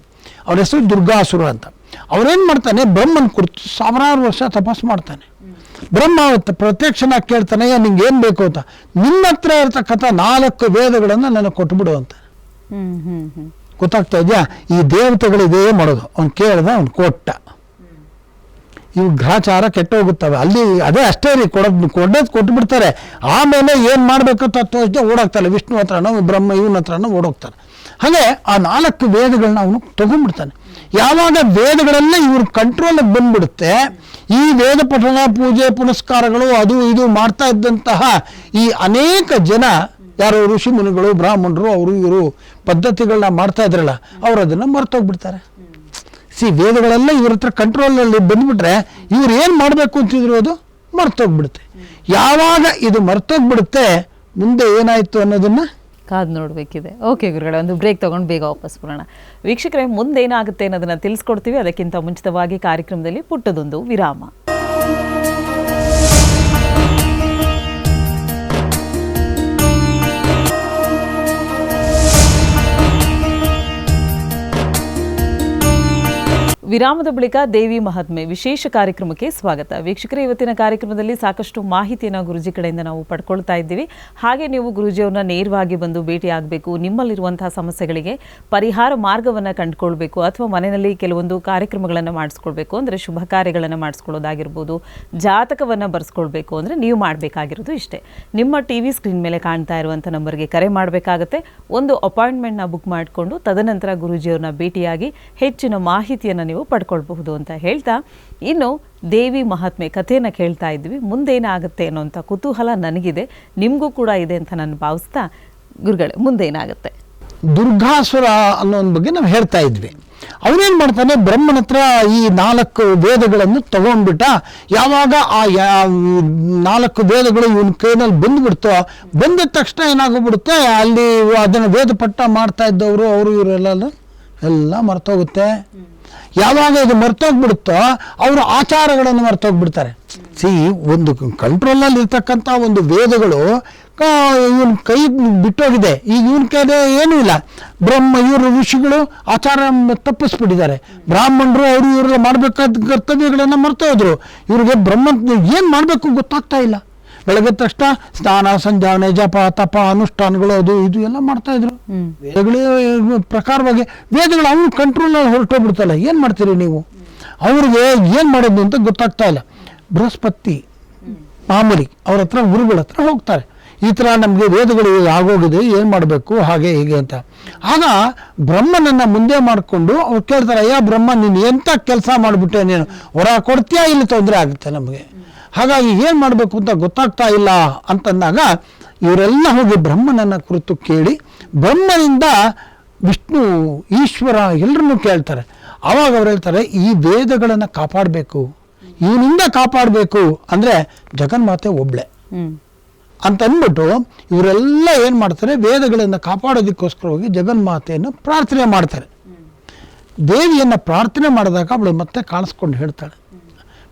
ಅವನ ಹೆಸರು ದುರ್ಗಾಸುರ ಅಂತ. ಅವನೇನು ಮಾಡ್ತಾನೆ, ಬ್ರಹ್ಮನ ಕುರಿತು 1000 ವರ್ಷ ತಪಸ್ಸು ಮಾಡ್ತಾನೆ. ಬ್ರಹ್ಮ ಪ್ರತ್ಯಕ್ಷನಾಗಿ ಕೇಳ್ತಾನೆ, ನಿಂಗೆ ಏನು ಬೇಕು ಅಂತ. ನಿನ್ನ ಹತ್ರ ಇರ್ತಕ್ಕಂಥ 4 ವೇದಗಳನ್ನು ನನಗೆ ಕೊಟ್ಬಿಡು ಅಂತ. ಗೊತ್ತಾಗ್ತಾ ಇದೆಯಾ? ಈ ದೇವತೆಗಳು ಇದೇ ಮಾಡೋದು. ಅವ್ನು ಕೇಳ್ದ, ಅವ್ನು ಕೊಟ್ಟ. ಇವು ಗ್ರಹಚಾರ ಕೆಟ್ಟೋಗುತ್ತವೆ ಅಲ್ಲಿ. ಅದೇ ಅಷ್ಟೇ ರೀ, ಕೊಡೋದು ಕೊಟ್ಬಿಡ್ತಾರೆ. ಆಮೇಲೆ ಏನು ಮಾಡಬೇಕು ತತ್ವ ಓಡೋಗ್ತಾರೆ. ವಿಷ್ಣು ಹತ್ರನೋ ಬ್ರಹ್ಮ ಇವನ ಹತ್ರನೋ ಓಡೋಗ್ತಾರೆ. ಹಾಗೆ ಆ 4 ವೇದಗಳನ್ನ ಅವನು ತಗೊಂಡ್ಬಿಡ್ತಾನೆ. ಯಾವಾಗ ವೇದಗಳೆಲ್ಲ ಇವ್ರ ಕಂಟ್ರೋಲಿಗೆ ಬಂದ್ಬಿಡುತ್ತೆ, ಈ ವೇದ ಪಠಣ, ಪೂಜೆ ಪುನಸ್ಕಾರಗಳು ಅದು ಇದು ಮಾಡ್ತಾ ಇದ್ದಂತಹ ಈ ಅನೇಕ ಜನ, ಯಾರು ಋಷಿ ಮುನಿಗಳು, ಬ್ರಾಹ್ಮಣರು, ಅವರು ಇವರು ಪದ್ಧತಿಗಳನ್ನ ಮಾಡ್ತಾ ಇದ್ರಲ್ಲ, ಅವ್ರು ಅದನ್ನು ಮರ್ತೋಗ್ಬಿಡ್ತಾರೆ. ವೇದಗಳೆಲ್ಲ ಇವ್ರ ಹತ್ರ ಕಂಟ್ರೋಲಲ್ಲಿ ಬಂದ್ಬಿಟ್ರೆ ಇವ್ರು ಏನು ಮಾಡಬೇಕು ಅಂತಿದ್ರು ಅದು ಮರ್ತೋಗ್ಬಿಡುತ್ತೆ. ಯಾವಾಗ ಇದು ಮರ್ತೋಗ್ಬಿಡುತ್ತೆ, ಮುಂದೆ ಏನಾಯ್ತು ಅನ್ನೋದನ್ನ ಕಾದು ನೋಡಬೇಕಿದೆ. ಓಕೆ ಗುರುಗಳೇ, ಒಂದು ಬ್ರೇಕ್ ತಗೊಂಡು ಬೇಗ ವಾಪಸ್ ಬರೋಣ. ವೀಕ್ಷಕರೇ, ಮುಂದೇನಾಗುತ್ತೆ ಅನ್ನೋದನ್ನ ತಿಳಿಸ್ಕೊಡ್ತೀವಿ. ಅದಕ್ಕಿಂತ ಮುಂಚಿತವಾಗಿ ಕಾರ್ಯಕ್ರಮದಲ್ಲಿ ಪುಟ್ಟದೊಂದು ವಿರಾಮ. ವಿರಾಮದ ಬಳಿಕ ದೇವಿ ಮಹಾತ್ಮೆ ವಿಶೇಷ ಕಾರ್ಯಕ್ರಮಕ್ಕೆ ಸ್ವಾಗತ. ವೀಕ್ಷಕರೇ, ಇವತ್ತಿನ ಕಾರ್ಯಕ್ರಮದಲ್ಲಿ ಸಾಕಷ್ಟು ಮಾಹಿತಿಯನ್ನು ಗುರುಜಿ ಕಡೆಯಿಂದ ನಾವು ಪಡ್ಕೊಳ್ತಾ ಇದ್ದೀವಿ. ಹಾಗೆ ನೀವು ಗುರುಜಿಯವ್ರನ್ನ ನೇರವಾಗಿ ಬಂದು ಭೇಟಿಯಾಗಬೇಕು, ನಿಮ್ಮಲ್ಲಿರುವಂತಹ ಸಮಸ್ಯೆಗಳಿಗೆ ಪರಿಹಾರ ಮಾರ್ಗವನ್ನು ಕಂಡುಕೊಳ್ಬೇಕು, ಅಥವಾ ಮನೆಯಲ್ಲಿ ಕೆಲವೊಂದು ಕಾರ್ಯಕ್ರಮಗಳನ್ನು ಮಾಡಿಸ್ಕೊಳ್ಬೇಕು ಅಂದರೆ ಶುಭ ಕಾರ್ಯಗಳನ್ನು ಮಾಡಿಸ್ಕೊಳ್ಳೋದಾಗಿರ್ಬೋದು, ಜಾತಕವನ್ನು ಬರೆಸ್ಕೊಳ್ಬೇಕು ಅಂದರೆ ನೀವು ಮಾಡಬೇಕಾಗಿರೋದು ಇಷ್ಟೇ. ನಿಮ್ಮ TV ಸ್ಕ್ರೀನ್ ಮೇಲೆ ಕಾಣ್ತಾ ಇರುವಂಥ ನಂಬರ್ಗೆ ಕರೆ ಮಾಡಬೇಕಾಗತ್ತೆ. ಒಂದು ಅಪಾಯಿಂಟ್ಮೆಂಟ್ನ ಬುಕ್ ಮಾಡಿಕೊಂಡು ತದನಂತರ ಗುರುಜಿಯವ್ರನ್ನ ಭೇಟಿಯಾಗಿ ಹೆಚ್ಚಿನ ಮಾಹಿತಿಯನ್ನು ನೀವು ಪಡ್ಕೊಳ್ಬಹುದು ಅಂತ ಹೇಳ್ತಾ, ಇನ್ನು ದೇವಿ ಮಹಾತ್ಮೆ ಕಥೆಯನ್ನು ಕೇಳ್ತಾ ಇದ್ವಿ. ಮುಂದೇನಾಗುತ್ತೆ ಅನ್ನೋಂಥ ಕುತೂಹಲ ನನಗಿದೆ, ನಿಮಗೂ ಕೂಡ ಇದೆ ಅಂತ ನಾನು ಭಾವಿಸ್ತಾ, ಗುರುಗಳೇ ಮುಂದೇನಾಗುತ್ತೆ? ದುರ್ಗಾಸುರ ಅನ್ನೋ ಬಗ್ಗೆ ನಾವು ಹೇಳ್ತಾ ಇದ್ವಿ. ಅವನೇನು ಮಾಡ್ತಾನೆ, ಬ್ರಹ್ಮನ ಹತ್ರ ಈ 4 ವೇದಗಳನ್ನು ತಗೊಂಡ್ಬಿಟ್ಟ. ಯಾವಾಗ ಆ 4 ವೇದಗಳು ಇವನ ಕೈನಲ್ಲಿ ಬಂದ್ಬಿಡ್ತೋ, ಬಂದ ತಕ್ಷಣ ಏನಾಗೋಗ್ಬಿಡುತ್ತೆ, ಅಲ್ಲಿ ಅದನ್ನು ವೇದ ಪಟ್ಟ ಮಾಡ್ತಾ ಇದ್ದವರು ಅವರು ಇವರೆಲ್ಲ ಮರ್ತೋಗುತ್ತೆ. ಯಾವಾಗ ಇದು ಮರ್ತೋಗ್ಬಿಡುತ್ತೋ ಅವರು ಆಚಾರಗಳನ್ನು ಮರ್ತೋಗ್ಬಿಡ್ತಾರೆ. ಒಂದು ಕಂಟ್ರೋಲಲ್ಲಿ ಇರ್ತಕ್ಕಂಥ ಒಂದು ವೇದಗಳು ಇವನ್ ಕೈ ಬಿಟ್ಟೋಗಿದೆ. ಈಗ ಇವನ್ ಕೈದೆ ಏನೂ ಇಲ್ಲ. ಇವರು ಋಷಿಗಳು ಆಚಾರ ತಪ್ಪಿಸ್ಬಿಟ್ಟಿದ್ದಾರೆ. ಬ್ರಾಹ್ಮಣರು ಅವರು ಇವರೆಲ್ಲ ಮಾಡಬೇಕಾದ ಕರ್ತವ್ಯಗಳನ್ನು ಮರ್ತೋದ್ರು. ಇವ್ರಿಗೆ ಏನು ಮಾಡಬೇಕು ಗೊತ್ತಾಗ್ತಾ ಇಲ್ಲ. ಬೆಳಗ್ಗೆ ತಕ್ಷಣ ಸ್ನಾನ, ಸಂಧ್ಯಾವನೆ, ಜಪ, ತಪ, ಅನುಷ್ಠಾನಗಳು ಅದು ಇದು ಎಲ್ಲ ಮಾಡ್ತಾ ಇದ್ರು. ವೇದಗಳೇ ಪ್ರಕಾರವಾಗಿ ವೇದಗಳು ಅವ್ನ ಕಂಟ್ರೋಲಲ್ಲಿ ಹೊರಟೋಗ್ಬಿಡ್ತಲ್ಲ. ಏನು ಮಾಡ್ತೀರಿ ನೀವು? ಅವ್ರಿಗೆ ಏನು ಮಾಡೋದು ಅಂತ ಗೊತ್ತಾಗ್ತಾ ಇಲ್ಲ. ಬೃಹಸ್ಪತಿ ಮಾಮೂಲಿ ಅವ್ರ ಹತ್ರ ಗುರುಗಳ ಹತ್ರ ಹೋಗ್ತಾರೆ. ಈ ಥರ ನಮಗೆ ವೇದಗಳು ಆಗೋಗಿದೆ, ಏನು ಮಾಡಬೇಕು ಹಾಗೆ ಹೀಗೆ ಅಂತ. ಆಗ ಬ್ರಹ್ಮನನ್ನು ಮುಂದೆ ಮಾಡಿಕೊಂಡು ಅವ್ರು ಕೇಳ್ತಾರೆ, ಅಯ್ಯ ಬ್ರಹ್ಮ, ನೀನು ಎಂಥ ಕೆಲಸ ಮಾಡಿಬಿಟ್ಟೆ, ನೀನು ಹೊರ ಕೊಡ್ತೀಯಾ, ಇಲ್ಲಿ ತೊಂದರೆ ಆಗುತ್ತೆ ನಮಗೆ, ಹಾಗಾಗಿ ಏನು ಮಾಡಬೇಕು ಅಂತ ಗೊತ್ತಾಗ್ತಾ ಇಲ್ಲ ಅಂತಂದಾಗ ಇವರೆಲ್ಲ ಹೋಗಿ ಬ್ರಹ್ಮನನ್ನು ಕುರಿತು ಕೇಳಿ ಬ್ರಹ್ಮನಿಂದ ವಿಷ್ಣು, ಈಶ್ವರ ಎಲ್ಲರನ್ನೂ ಕೇಳ್ತಾರೆ. ಆವಾಗ ಅವ್ರು ಹೇಳ್ತಾರೆ, ಈ ವೇದಗಳನ್ನು ಕಾಪಾಡಬೇಕು, ಇವನಿಂದ ಕಾಪಾಡಬೇಕು ಅಂದರೆ ಜಗನ್ಮಾತೆ ಒಬ್ಳೆ ಅಂತ ಅಂದ್ಬಿಟ್ಟು ಇವರೆಲ್ಲ ಏನು ಮಾಡ್ತಾರೆ, ವೇದಗಳನ್ನು ಕಾಪಾಡೋದಕ್ಕೋಸ್ಕರ ಹೋಗಿ ಜಗನ್ಮಾತೆಯನ್ನು ಪ್ರಾರ್ಥನೆ ಮಾಡ್ತಾರೆ. ದೇವಿಯನ್ನು ಪ್ರಾರ್ಥನೆ ಮಾಡಿದಾಗ ಅವಳು ಮತ್ತೆ ಕಾಣಿಸ್ಕೊಂಡು ಹೇಳ್ತಾಳೆ,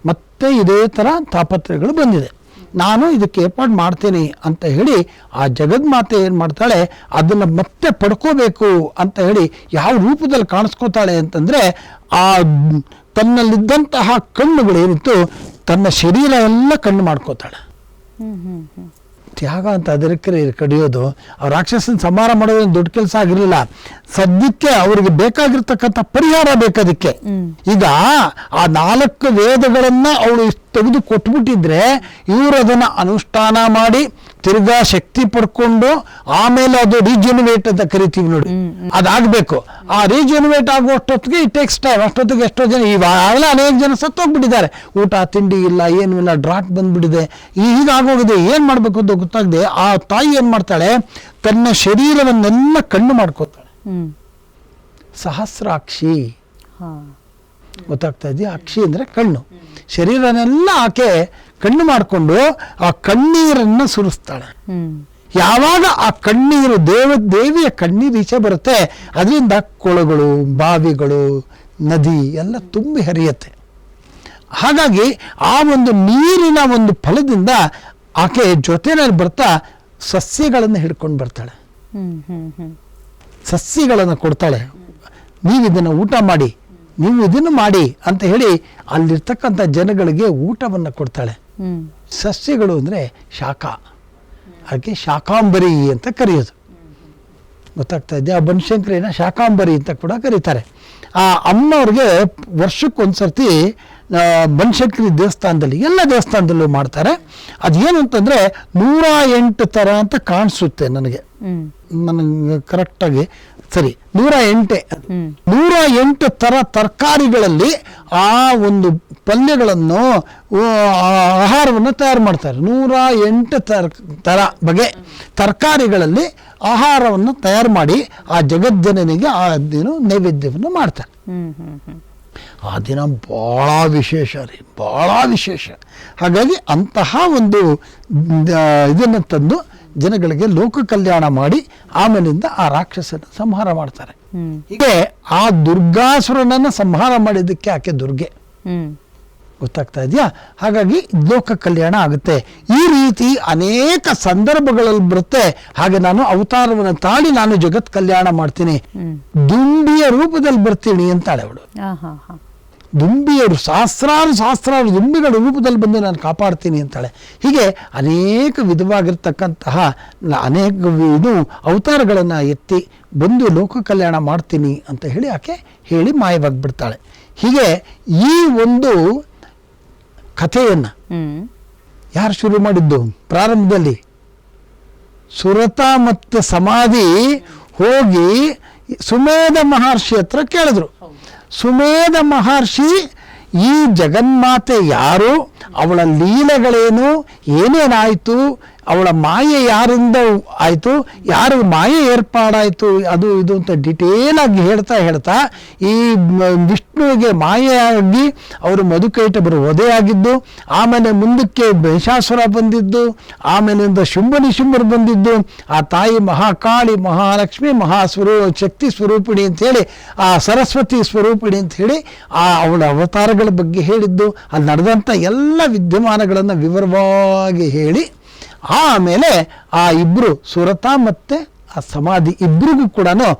ಮತ್ತೆ ಇದೇ ಥರ ತಾಪತ್ರಯಗಳು ಬಂದಿದೆ, ನಾನು ಇದಕ್ಕೆ ಏರ್ಪಾಡು ಮಾಡ್ತೀನಿ ಅಂತ ಹೇಳಿ ಆ ಜಗನ್ಮಾತೆ ಏನು ಮಾಡ್ತಾಳೆ, ಅದನ್ನು ಮತ್ತೆ ಪಡ್ಕೋಬೇಕು ಅಂತ ಹೇಳಿ ಯಾವ ರೂಪದಲ್ಲಿ ಕಾಣಿಸ್ಕೋತಾಳೆ ಅಂತಂದರೆ, ಆ ತನ್ನಲ್ಲಿದ್ದಂತಹ ಕಣ್ಣುಗಳೇನಿತ್ತು ತನ್ನ ಶರೀರ ಎಲ್ಲ ಕಣ್ಣು ಮಾಡ್ಕೋತಾಳೆ. ತ್ಯಾಗ ಅಂತ ಅದಕ್ಕೆ ಕಡಿಯೋದು, ಆ ರಾಕ್ಷಸನ ಸಂಹಾರ ಮಾಡೋದು ದೊಡ್ಡ ಕೆಲಸ ಆಗಿರಲಿಲ್ಲ. ಸದ್ಯಕ್ಕೆ ಅವರಿಗೆ ಬೇಕಾಗಿರ್ತಕ್ಕಂಥ ಪರಿಹಾರ ಬೇಕದಕ್ಕೆ. ಈಗ ಆ 4 ವೇದಗಳನ್ನ ಅವಳು ತೆಗೆದು ಕೊಟ್ಬಿಟ್ಟಿದ್ರೆ ಇವರು ಅದನ್ನ ಅನುಷ್ಠಾನ ಮಾಡಿ ತಿರ್ಗಾ ಶಕ್ತಿ ಪಡ್ಕೊಂಡು ಆಮೇಲೆ ಅದು ರೀಜೆನ್ಯುವೇಟ್ ಅಂತ ಕರಿತೀವಿ ನೋಡಿ, ಅದಾಗಬೇಕು. ಆ ರೀಜೆನ್ಯುವೇಟ್ ಆಗುವಷ್ಟೊತ್ತಿಗೆ ಇಟ್ ಟೇಕ್ಸ್ ಟೈಮ್. ಅಷ್ಟೊತ್ತಿಗೆ ಎಷ್ಟೋ ಜನ, ಈಗಾಗಲೇ ಅನೇಕ ಜನ ಸತ್ತೋಗ್ಬಿಟ್ಟಿದ್ದಾರೆ, ಊಟ ತಿಂಡಿ ಇಲ್ಲ, ಏನೂ ಇಲ್ಲ, ಡ್ರಾಟ್ ಬಂದ್ಬಿಟ್ಟಿದೆ, ಹೀಗಾಗೋಗಿದೆ, ಏನು ಮಾಡಬೇಕು ಅಂತ ಗೊತ್ತಾಗದೆ ಆ ತಾಯಿ ಏನು ಮಾಡ್ತಾಳೆ, ತನ್ನ ಶರೀರವನ್ನೆಲ್ಲ ಕಣ್ಣು ಮಾಡ್ಕೋತಾಳೆ. ಸಹಸ್ರಾಕ್ಷಿ ಗೊತ್ತಾಗ್ತಾ ಇದೆಯಾ? ಅಕ್ಷಿ ಅಂದರೆ ಕಣ್ಣು. ಶರೀರನೆಲ್ಲ ಆಕೆ ಕಣ್ಣು ಮಾಡಿಕೊಂಡು ಆ ಕಣ್ಣೀರನ್ನು ಸುರಿಸ್ತಾಳೆ. ಯಾವಾಗ ಆ ಕಣ್ಣೀರು ದೇವಿಯ ಕಣ್ಣೀರು ಈಚೆ ಬರುತ್ತೆ, ಅದರಿಂದ ಕೊಳಗಳು, ಬಾವಿಗಳು, ನದಿ ಎಲ್ಲ ತುಂಬಿ ಹರಿಯುತ್ತೆ. ಹಾಗಾಗಿ ಆ ಒಂದು ನೀರಿನ ಒಂದು ಫಲದಿಂದ ಆಕೆ ಜೊತೆಯಲ್ಲಿ ಬರ್ತಾ ಸಸ್ಯಗಳನ್ನು ಹಿಡ್ಕೊಂಡು ಬರ್ತಾಳೆ. ಸಸ್ಯಗಳನ್ನು ಕೊಡ್ತಾಳೆ, ನೀವು ಇದನ್ನು ಊಟ ಮಾಡಿ, ನೀವು ಇದನ್ನು ಮಾಡಿ ಅಂತ ಹೇಳಿ ಅಲ್ಲಿರ್ತಕ್ಕಂಥ ಜನಗಳಿಗೆ ಊಟವನ್ನು ಕೊಡ್ತಾಳೆ. ಸಸ್ಯಗಳು ಅಂದರೆ ಶಾಖ, ಅದಕ್ಕೆ ಶಾಕಾಂಬರಿ ಅಂತ ಕರೆಯೋದು. ಗೊತ್ತಾಗ್ತಾ ಇದೆ? ಆ ಬನಶಂಕರಿನ ಶಾಕಾಂಬರಿ ಅಂತ ಕೂಡ ಕರೀತಾರೆ. ಆ ಅಮ್ಮನವ್ರಿಗೆ ವರ್ಷಕ್ಕೊಂದ್ಸರ್ತಿ ಬನಶಂಕರಿ ದೇವಸ್ಥಾನದಲ್ಲಿ, ಎಲ್ಲ ದೇವಸ್ಥಾನದಲ್ಲೂ ಮಾಡ್ತಾರೆ. ಅದೇನು ಅಂತಂದರೆ 108 ಥರ ಅಂತ ಕಾಣಿಸುತ್ತೆ ನನಗೆ ಕರೆಕ್ಟಾಗಿ, ಸರಿ 108 ಥರ ತರಕಾರಿಗಳಲ್ಲಿ ಆ ಒಂದು ಪಲ್ಯಗಳನ್ನು, ಆಹಾರವನ್ನು ತಯಾರು ಮಾಡ್ತಾರೆ. 108 ಥರ ಬಗೆ ತರಕಾರಿಗಳಲ್ಲಿ ಆಹಾರವನ್ನು ತಯಾರು ಮಾಡಿ ಆ ಜಗಜ್ಜನನಿಗೆ ಆ ದಿನ ನೈವೇದ್ಯವನ್ನು ಮಾಡ್ತಾರೆ. ಆ ದಿನ ಭಾಳ ವಿಶೇಷ ರೀ, ಭಾಳ ವಿಶೇಷ. ಹಾಗಾಗಿ ಅಂತಹ ಒಂದು ಇದನ್ನು ತಂದು ಜನಗಳಿಗೆ ಲೋಕ ಕಲ್ಯಾಣ ಮಾಡಿ ಆಮೇಲಿಂದ ಆ ರಾಕ್ಷಸನ ಸಂಹಾರ ಮಾಡ್ತಾರೆ. ಹೀಗೆ ಆ ದುರ್ಗಾಸುರನನ್ನ ಸಂಹಾರ ಮಾಡಿದ್ದಕ್ಕೆ ಆಕೆ ದುರ್ಗೆ. ಗೊತ್ತಾಗ್ತಾ ಇದೆಯಾ? ಹಾಗಾಗಿ ಲೋಕ ಕಲ್ಯಾಣ ಆಗುತ್ತೆ. ಈ ರೀತಿ ಅನೇಕ ಸಂದರ್ಭಗಳಲ್ಲಿ ಬರುತ್ತೆ. ಹಾಗೆ ನಾನು ಅವತಾರವನ್ನು ತಾಳಿ ನಾನು ಜಗತ್ ಕಲ್ಯಾಣ ಮಾಡ್ತೀನಿ, ದುಂಬಿಯ ರೂಪದಲ್ಲಿ ಬರ್ತೀನಿ ಅಂತಾಳೆ ಅವಳು. ದುಂಬಿಯರು ಸಹಸ್ರಾರು ದುಂಬಿಗಳ ರೂಪದಲ್ಲಿ ಬಂದು ನಾನು ಕಾಪಾಡ್ತೀನಿ ಅಂತಾಳೆ. ಹೀಗೆ ಅನೇಕ ವಿಧವಾಗಿರ್ತಕ್ಕಂತಹ ಅನೇಕ ಅವತಾರಗಳನ್ನು ಎತ್ತಿ ಬಂದು ಲೋಕ ಕಲ್ಯಾಣ ಮಾಡ್ತೀನಿ ಅಂತ ಹೇಳಿ ಆಕೆ ಹೇಳಿ ಮಾಯವಾಗಿಬಿಡ್ತಾಳೆ. ಹೀಗೆ ಈ ಒಂದು ಕಥೆಯನ್ನು ಯಾರು ಶುರು ಮಾಡಿದ್ದು? ಪ್ರಾರಂಭದಲ್ಲಿ ಸುರತ ಮತ್ತು ಸಮಾಧಿ ಹೋಗಿ ಸುಮೇಧ ಮಹರ್ಷಿ ಹತ್ರ ಕೇಳಿದ್ರು. ಸುಮೇಧ ಮಹರ್ಷಿ ಈ ಜಗನ್ಮಾತೆ ಯಾರು, ಅವಳ ಲೀಲೆಗಳೇನು, ಏನೇನಾಯಿತು, ಅವಳ ಮಾಯೆ ಯಾರಿಂದ ಆಯಿತು, ಯಾರು ಮಾಯೆ ಏರ್ಪಾಡಾಯಿತು, ಅದು ಇದು ಅಂತ ಡಿಟೇಲಾಗಿ ಹೇಳ್ತಾ ಈ ವಿಷ್ಣುವಿಗೆ ಮಾಯೆಯಾಗಿ ಅವರು ಮಧುಕೈಟಭರು ವಧೆಯಾಗಿದ್ದು, ಆಮೇಲೆ ಮುಂದಕ್ಕೆ ಮಹಿಷಾಸುರ ಬಂದಿದ್ದು, ಆಮೇಲಿಂದ ಶುಂಭನಿಶುಂಭರು ಬಂದಿದ್ದು, ಆ ತಾಯಿ ಮಹಾಕಾಳಿ ಮಹಾಲಕ್ಷ್ಮಿ ಶಕ್ತಿ ಸ್ವರೂಪಿಣಿ ಅಂಥೇಳಿ, ಆ ಸರಸ್ವತಿ ಸ್ವರೂಪಿಣಿ ಅಂಥೇಳಿ ಅವಳ ಅವತಾರಗಳ ಬಗ್ಗೆ ಹೇಳಿದ್ದು, ಅಲ್ಲಿ ನಡೆದಂಥ ಎಲ್ಲ ವಿದ್ಯಮಾನಗಳನ್ನು ವಿವರವಾಗಿ ಹೇಳಿ ಆಮೇಲೆ ಆ ಇಬ್ಬರು ಸುರತ ಮತ್ತು ಆ ಸಮಾಧಿ ಇಬ್ಬರಿಗೂ ಕೂಡ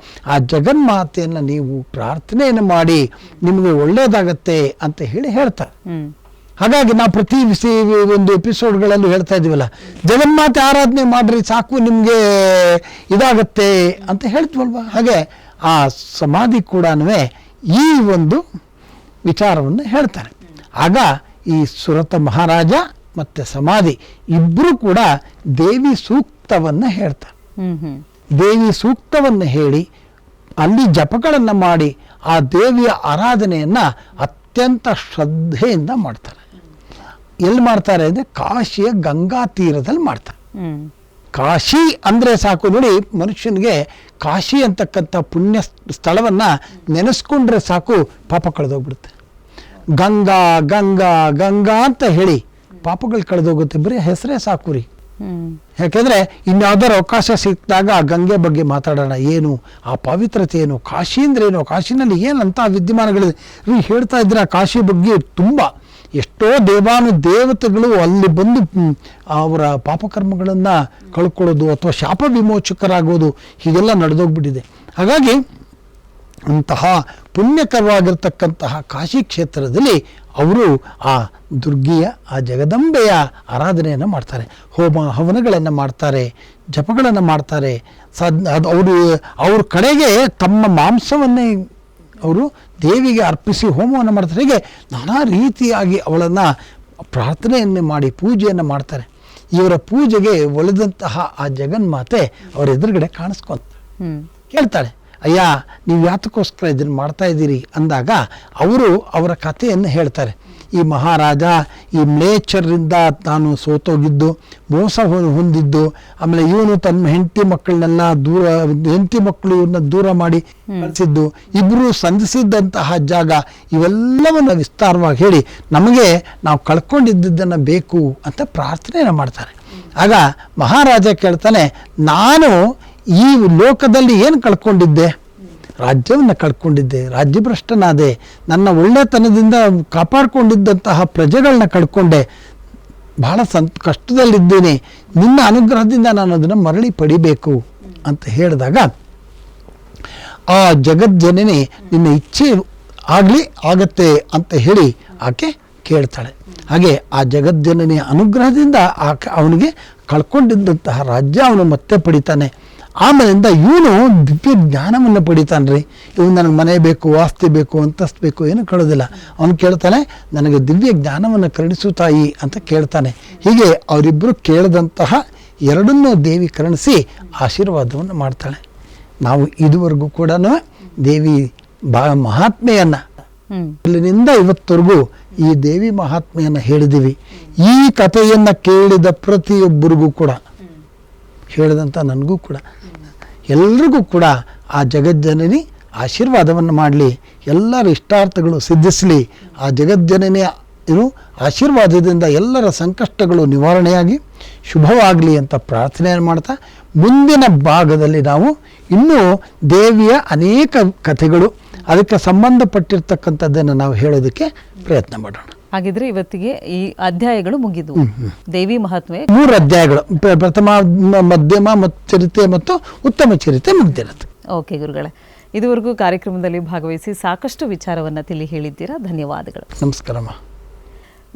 ಆ ಜಗನ್ಮಾತೆಯನ್ನು ನೀವು ಪ್ರಾರ್ಥನೆಯನ್ನು ಮಾಡಿ ನಿಮಗೆ ಒಳ್ಳೆಯದಾಗತ್ತೆ ಅಂತ ಹೇಳಿ ಹೇಳ್ತಾರೆ. ಹಾಗಾಗಿ ನಾವು ಪ್ರತಿ ಒಂದು ಎಪಿಸೋಡ್ಗಳಲ್ಲೂ ಹೇಳ್ತಾ ಇದ್ದೀವಲ್ಲ, ಜಗನ್ಮಾತೆ ಆರಾಧನೆ ಮಾಡ್ರಿ ಸಾಕು ನಿಮಗೆ ಇದಾಗತ್ತೆ ಅಂತ ಹೇಳ್ತೀವಲ್ವ. ಹಾಗೆ ಆ ಸಮಾಧಿ ಕೂಡ ಈ ಒಂದು ವಿಚಾರವನ್ನು ಹೇಳ್ತಾರೆ. ಆಗ ಈ ಸುರತ ಮಹಾರಾಜ ಮತ್ತು ಸಮಾಧಿ ಇಬ್ಬರು ಕೂಡ ದೇವಿ ಸೂಕ್ತವನ್ನು ಹೇಳ್ತಾರೆ. ದೇವಿ ಸೂಕ್ತವನ್ನು ಹೇಳಿ ಅಲ್ಲಿ ಜಪಗಳನ್ನು ಮಾಡಿ ಆ ದೇವಿಯ ಆರಾಧನೆಯನ್ನು ಅತ್ಯಂತ ಶ್ರದ್ಧೆಯಿಂದ ಮಾಡ್ತಾರೆ. ಎಲ್ಲಿ ಮಾಡ್ತಾರೆ ಅಂದರೆ ಕಾಶಿಯ ಗಂಗಾ ತೀರದಲ್ಲಿ ಮಾಡ್ತಾರೆ. ಕಾಶಿ ಅಂದರೆ ಸಾಕು ನೋಡಿ, ಮನುಷ್ಯನಿಗೆ ಕಾಶಿ ಅಂತಕ್ಕಂಥ ಪುಣ್ಯ ಸ್ಥಳವನ್ನು ನೆನೆಸ್ಕೊಂಡ್ರೆ ಸಾಕು ಪಾಪ ಕಳೆದೋಗ್ಬಿಡುತ್ತೆ. ಗಂಗಾ ಗಂಗಾ ಗಂಗಾ ಅಂತ ಹೇಳಿ ಪಾಪಗಳು ಕಳೆದೋಗುತ್ತೆ. ಬರೀ ಹೆಸರೇ ಸಾಕು ರೀ. ಯಾಕೆಂದರೆ ಇನ್ಯಾವುದಾರು ಅವಕಾಶ ಸಿಕ್ಕಿದಾಗ ಆ ಗಂಗೆ ಬಗ್ಗೆ ಮಾತಾಡೋಣ. ಏನು ಆ ಪವಿತ್ರತೆ ಏನು, ಕಾಶಿ ಅಂದ್ರೆ ಏನು, ಕಾಶಿನಲ್ಲಿ ಏನಂತ ವಿದ್ಯಮಾನಗಳಿದೆ ರೀ ಹೇಳ್ತಾ ಇದ್ರೆ ಆ ಕಾಶಿ ಬಗ್ಗೆ ತುಂಬ ಎಷ್ಟೋ ದೇವತೆಗಳು ಅಲ್ಲಿ ಬಂದು ಅವರ ಪಾಪಕರ್ಮಗಳನ್ನು ಕಳ್ಕೊಳ್ಳೋದು ಅಥವಾ ಶಾಪ ವಿಮೋಚಕರಾಗೋದು ಹೀಗೆಲ್ಲ ನಡೆದೋಗ್ಬಿಟ್ಟಿದೆ. ಹಾಗಾಗಿ ಅಂತಹ ಪುಣ್ಯಕರವಾಗಿರ್ತಕ್ಕಂತಹ ಕಾಶಿ ಕ್ಷೇತ್ರದಲ್ಲಿ ಅವರು ಆ ದುರ್ಗಿಯ ಆ ಜಗದಂಬೆಯ ಆರಾಧನೆಯನ್ನು ಮಾಡ್ತಾರೆ. ಹೋಮ ಹವನಗಳನ್ನು ಮಾಡ್ತಾರೆ, ಜಪಗಳನ್ನು ಮಾಡ್ತಾರೆ. ಅವ್ರ ಕಡೆಗೆ ತಮ್ಮ ಮಾಂಸವನ್ನೇ ಅವರು ದೇವಿಗೆ ಅರ್ಪಿಸಿ ಹೋಮವನ್ನು ಮಾಡ್ತಾರೆ. ಹೀಗೆ ನಾನಾ ರೀತಿಯಾಗಿ ಅವಳನ್ನು ಪ್ರಾರ್ಥನೆಯನ್ನು ಮಾಡಿ ಪೂಜೆಯನ್ನು ಮಾಡ್ತಾರೆ. ಇವರ ಪೂಜೆಗೆ ಒಲಿದಂತಹ ಆ ಜಗನ್ಮಾತೆ ಅವರ ಎದುರುಗಡೆ ಕಾಣಿಸ್ಕೊಂತ ಕೇಳ್ತಾಳೆ, ಅಯ್ಯ ನೀವು ಯಾತಕ್ಕೋಸ್ಕರ ಇದನ್ನು ಮಾಡ್ತಾ ಇದ್ದೀರಿ ಅಂದಾಗ ಅವರು ಅವರ ಕಥೆಯನ್ನು ಹೇಳ್ತಾರೆ. ಈ ಮಹಾರಾಜ ಈ ಮ್ಲೇಚ್ಛರಿಂದ ತಾನು ಸೋತೋಗಿದ್ದು, ಮೋಸ ಹೊಂದಿದ್ದು, ಆಮೇಲೆ ಇವನು ತನ್ನ ಹೆಂಡತಿ ಮಕ್ಕಳು ಇವನ್ನ ದೂರ ಮಾಡಿ ಕಳಿಸಿದ್ದು, ಇಬ್ಬರು ಸಂಧಿಸಿದ್ದಂತಹ ಜಾಗ, ಇವೆಲ್ಲವನ್ನು ವಿಸ್ತಾರವಾಗಿ ಹೇಳಿ ನಮಗೆ ನಾವು ಕಳ್ಕೊಂಡಿದ್ದನ್ನು ಬೇಕು ಅಂತ ಪ್ರಾರ್ಥನೆಯನ್ನು ಮಾಡ್ತಾರೆ. ಆಗ ಮಹಾರಾಜ ಕೇಳ್ತಾನೆ, ನಾನು ಈ ಲೋಕದಲ್ಲಿ ಏನು ಕಳ್ಕೊಂಡಿದ್ದೆ? ರಾಜ್ಯವನ್ನು ಕಳ್ಕೊಂಡಿದ್ದೆ, ರಾಜ್ಯಭ್ರಷ್ಟನಾದೆ, ನನ್ನ ಒಳ್ಳೆತನದಿಂದ ಕಾಪಾಡಿಕೊಂಡಿದ್ದಂತಹ ಪ್ರಜೆಗಳನ್ನ ಕಳ್ಕೊಂಡೆ, ಬಹಳ ಕಷ್ಟದಲ್ಲಿದ್ದೇನೆ, ನಿನ್ನ ಅನುಗ್ರಹದಿಂದ ನಾನು ಅದನ್ನು ಮರಳಿ ಪಡಿಬೇಕು ಅಂತ ಹೇಳಿದಾಗ ಆ ಜಗಜ್ಜನನಿ ನಿನ್ನ ಇಚ್ಛೆ ಆಗತ್ತೆ ಅಂತ ಹೇಳಿ ಆಕೆ ಕೇಳ್ತಾಳೆ. ಹಾಗೆ ಆ ಜಗಜ್ಜನನಿಯ ಅನುಗ್ರಹದಿಂದ ಅವನಿಗೆ ಕಳ್ಕೊಂಡಿದ್ದಂತಹ ರಾಜ್ಯ ಅವನು ಮತ್ತೆ ಪಡಿತಾನೆ. ಆಮೇಲಿಂದ ಇವನು ದಿವ್ಯ ಜ್ಞಾನವನ್ನು ಪಡಿತಾನ್ರಿ. ಇವನು ನನಗೆ ಮನೆ ಬೇಕು, ಆಸ್ತಿ ಬೇಕು, ಅಂತಸ್ತು ಬೇಕು, ಏನು ಕೇಳೋದಿಲ್ಲ. ಅವನು ಕೇಳ್ತಾನೆ, ನನಗೆ ದಿವ್ಯ ಜ್ಞಾನವನ್ನು ಕರುಣಿಸು ತಾಯಿ ಅಂತ ಕೇಳ್ತಾನೆ. ಹೀಗೆ ಅವರಿಬ್ಬರು ಕೇಳಿದಂತಹ ಎರಡನ್ನೂ ದೇವಿ ಕರುಣಿಸಿ ಆಶೀರ್ವಾದವನ್ನು ಮಾಡ್ತಾಳೆ. ನಾವು ಇದುವರೆಗೂ ಕೂಡ ದೇವಿ ಮಹಾತ್ಮೆಯನ್ನು ಅಲ್ಲಿನಿಂದ ಇವತ್ತವರೆಗೂ ಈ ದೇವಿ ಮಹಾತ್ಮೆಯನ್ನು ಹೇಳಿದ್ದೀವಿ. ಈ ಕಥೆಯನ್ನು ಕೇಳಿದ ಪ್ರತಿಯೊಬ್ಬರಿಗೂ ಕೂಡ, ಹೇಳಿದಂಥ ನನಗೂ ಕೂಡ, ಎಲ್ರಿಗೂ ಕೂಡ ಆ ಜಗಜ್ಜನನಿ ಆಶೀರ್ವಾದವನ್ನು ಮಾಡಲಿ, ಎಲ್ಲರ ಇಷ್ಟಾರ್ಥಗಳು ಸಿದ್ಧಿಸಲಿ, ಆ ಜಗಜ್ಜನನಿಯ ಆಶೀರ್ವಾದದಿಂದ ಎಲ್ಲರ ಸಂಕಷ್ಟಗಳು ನಿವಾರಣೆಯಾಗಿ ಶುಭವಾಗಲಿ ಅಂತ ಪ್ರಾರ್ಥನೆಯನ್ನು ಮಾಡ್ತಾ, ಮುಂದಿನ ಭಾಗದಲ್ಲಿ ನಾವು ಇನ್ನೂ ದೇವಿಯ ಅನೇಕ ಕಥೆಗಳು ಅದಕ್ಕೆ ಸಂಬಂಧಪಟ್ಟಿರ್ತಕ್ಕಂಥದ್ದನ್ನು ನಾವು ಹೇಳೋದಕ್ಕೆ ಪ್ರಯತ್ನ ಮಾಡೋಣ. ಹಾಗಿದ್ರೆ ಇವತ್ತಿಗೆ ಈ ಅಧ್ಯಾಯಗಳು ಮುಗಿದು. ದೇವಿ ಮಹಾತ್ಮೆ 3 ಅಧ್ಯಾಯಗಳು, ಪ್ರಥಮ, ಮಧ್ಯಮ ಚರಿತೆ ಮತ್ತು ಉತ್ತಮ ಚರಿತೆ ಮುಗ್ದಿರುತ್ತೆ. ಓಕೆ ಗುರುಗಳೇ, ಇದುವರೆಗೂ ಕಾರ್ಯಕ್ರಮದಲ್ಲಿ ಭಾಗವಹಿಸಿ ಸಾಕಷ್ಟು ವಿಚಾರವನ್ನು ತಿಳಿ ಹೇಳಿದ್ದೀರಾ. ಧನ್ಯವಾದಗಳು. ನಮಸ್ಕಾರಮ್ಮ.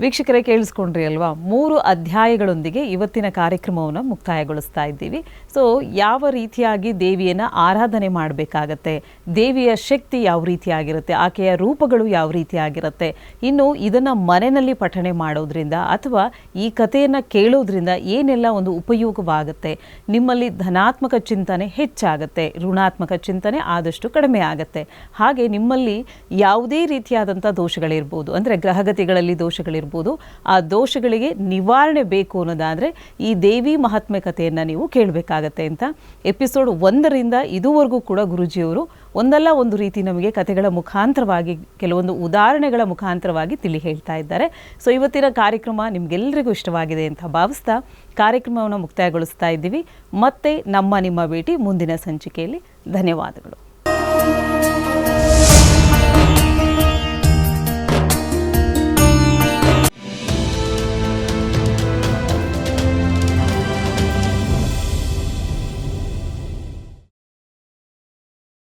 ವೀಕ್ಷಕರೇ, ಕೇಳಿಸ್ಕೊಂಡ್ರಿ ಅಲ್ವಾ? 3 ಅಧ್ಯಾಯಗಳೊಂದಿಗೆ ಇವತ್ತಿನ ಕಾರ್ಯಕ್ರಮವನ್ನು ಮುಕ್ತಾಯಗೊಳಿಸ್ತಾ ಇದ್ದೀವಿ. ಸೊ ಯಾವ ರೀತಿಯಾಗಿ ದೇವಿಯನ್ನು ಆರಾಧನೆ ಮಾಡಬೇಕಾಗತ್ತೆ, ದೇವಿಯ ಶಕ್ತಿ ಯಾವ ರೀತಿಯಾಗಿರುತ್ತೆ, ಆಕೆಯ ರೂಪಗಳು ಯಾವ ರೀತಿಯಾಗಿರುತ್ತೆ, ಇನ್ನು ಇದನ್ನು ಮನೆಯಲ್ಲಿ ಪಠಣೆ ಮಾಡೋದ್ರಿಂದ ಅಥವಾ ಈ ಕಥೆಯನ್ನು ಕೇಳೋದ್ರಿಂದ ಏನೆಲ್ಲ ಒಂದು ಉಪಯೋಗವಾಗುತ್ತೆ, ನಿಮ್ಮಲ್ಲಿ ಧನಾತ್ಮಕ ಚಿಂತನೆ ಹೆಚ್ಚಾಗುತ್ತೆ, ಋಣಾತ್ಮಕ ಚಿಂತನೆ ಆದಷ್ಟು ಕಡಿಮೆ ಆಗುತ್ತೆ. ಹಾಗೆ ನಿಮ್ಮಲ್ಲಿ ಯಾವುದೇ ರೀತಿಯಾದಂಥ ದೋಷಗಳಿರ್ಬೋದು, ಅಂದರೆ ಗ್ರಹಗತಿಗಳಲ್ಲಿ ದೋಷಗಳಿರ್ಬೋದು, ಆ ದೋಷಗಳಿಗೆ ನಿವಾರಣೆ ಬೇಕು ಅನ್ನೋದಾದರೆ ಈ ದೇವಿ ಮಹಾತ್ಮೆ ಕಥೆಯನ್ನು ನೀವು ಕೇಳಬೇಕಾಗತ್ತೆ ಅಂತ ಎಪಿಸೋಡ್ 1ರಿಂದ ಇದುವರೆಗೂ ಕೂಡ ಗುರುಜಿಯವರು ಒಂದಲ್ಲ ಒಂದು ರೀತಿ ನಮಗೆ ಕಥೆಗಳ ಮುಖಾಂತರವಾಗಿ, ಕೆಲವೊಂದು ಉದಾಹರಣೆಗಳ ಮುಖಾಂತರವಾಗಿ ತಿಳಿ ಹೇಳ್ತಾ ಇದ್ದಾರೆ. ಸೊ ಇವತ್ತಿನ ಕಾರ್ಯಕ್ರಮ ನಿಮಗೆಲ್ಲರಿಗೂ ಇಷ್ಟವಾಗಿದೆ ಅಂತ ಭಾವಿಸ್ತಾ ಕಾರ್ಯಕ್ರಮವನ್ನು ಮುಕ್ತಾಯಗೊಳಿಸ್ತಾ ಇದ್ದೀವಿ. ಮತ್ತೆ ನಿಮ್ಮ ಭೇಟಿ ಮುಂದಿನ ಸಂಚಿಕೆಯಲ್ಲಿ. ಧನ್ಯವಾದಗಳು.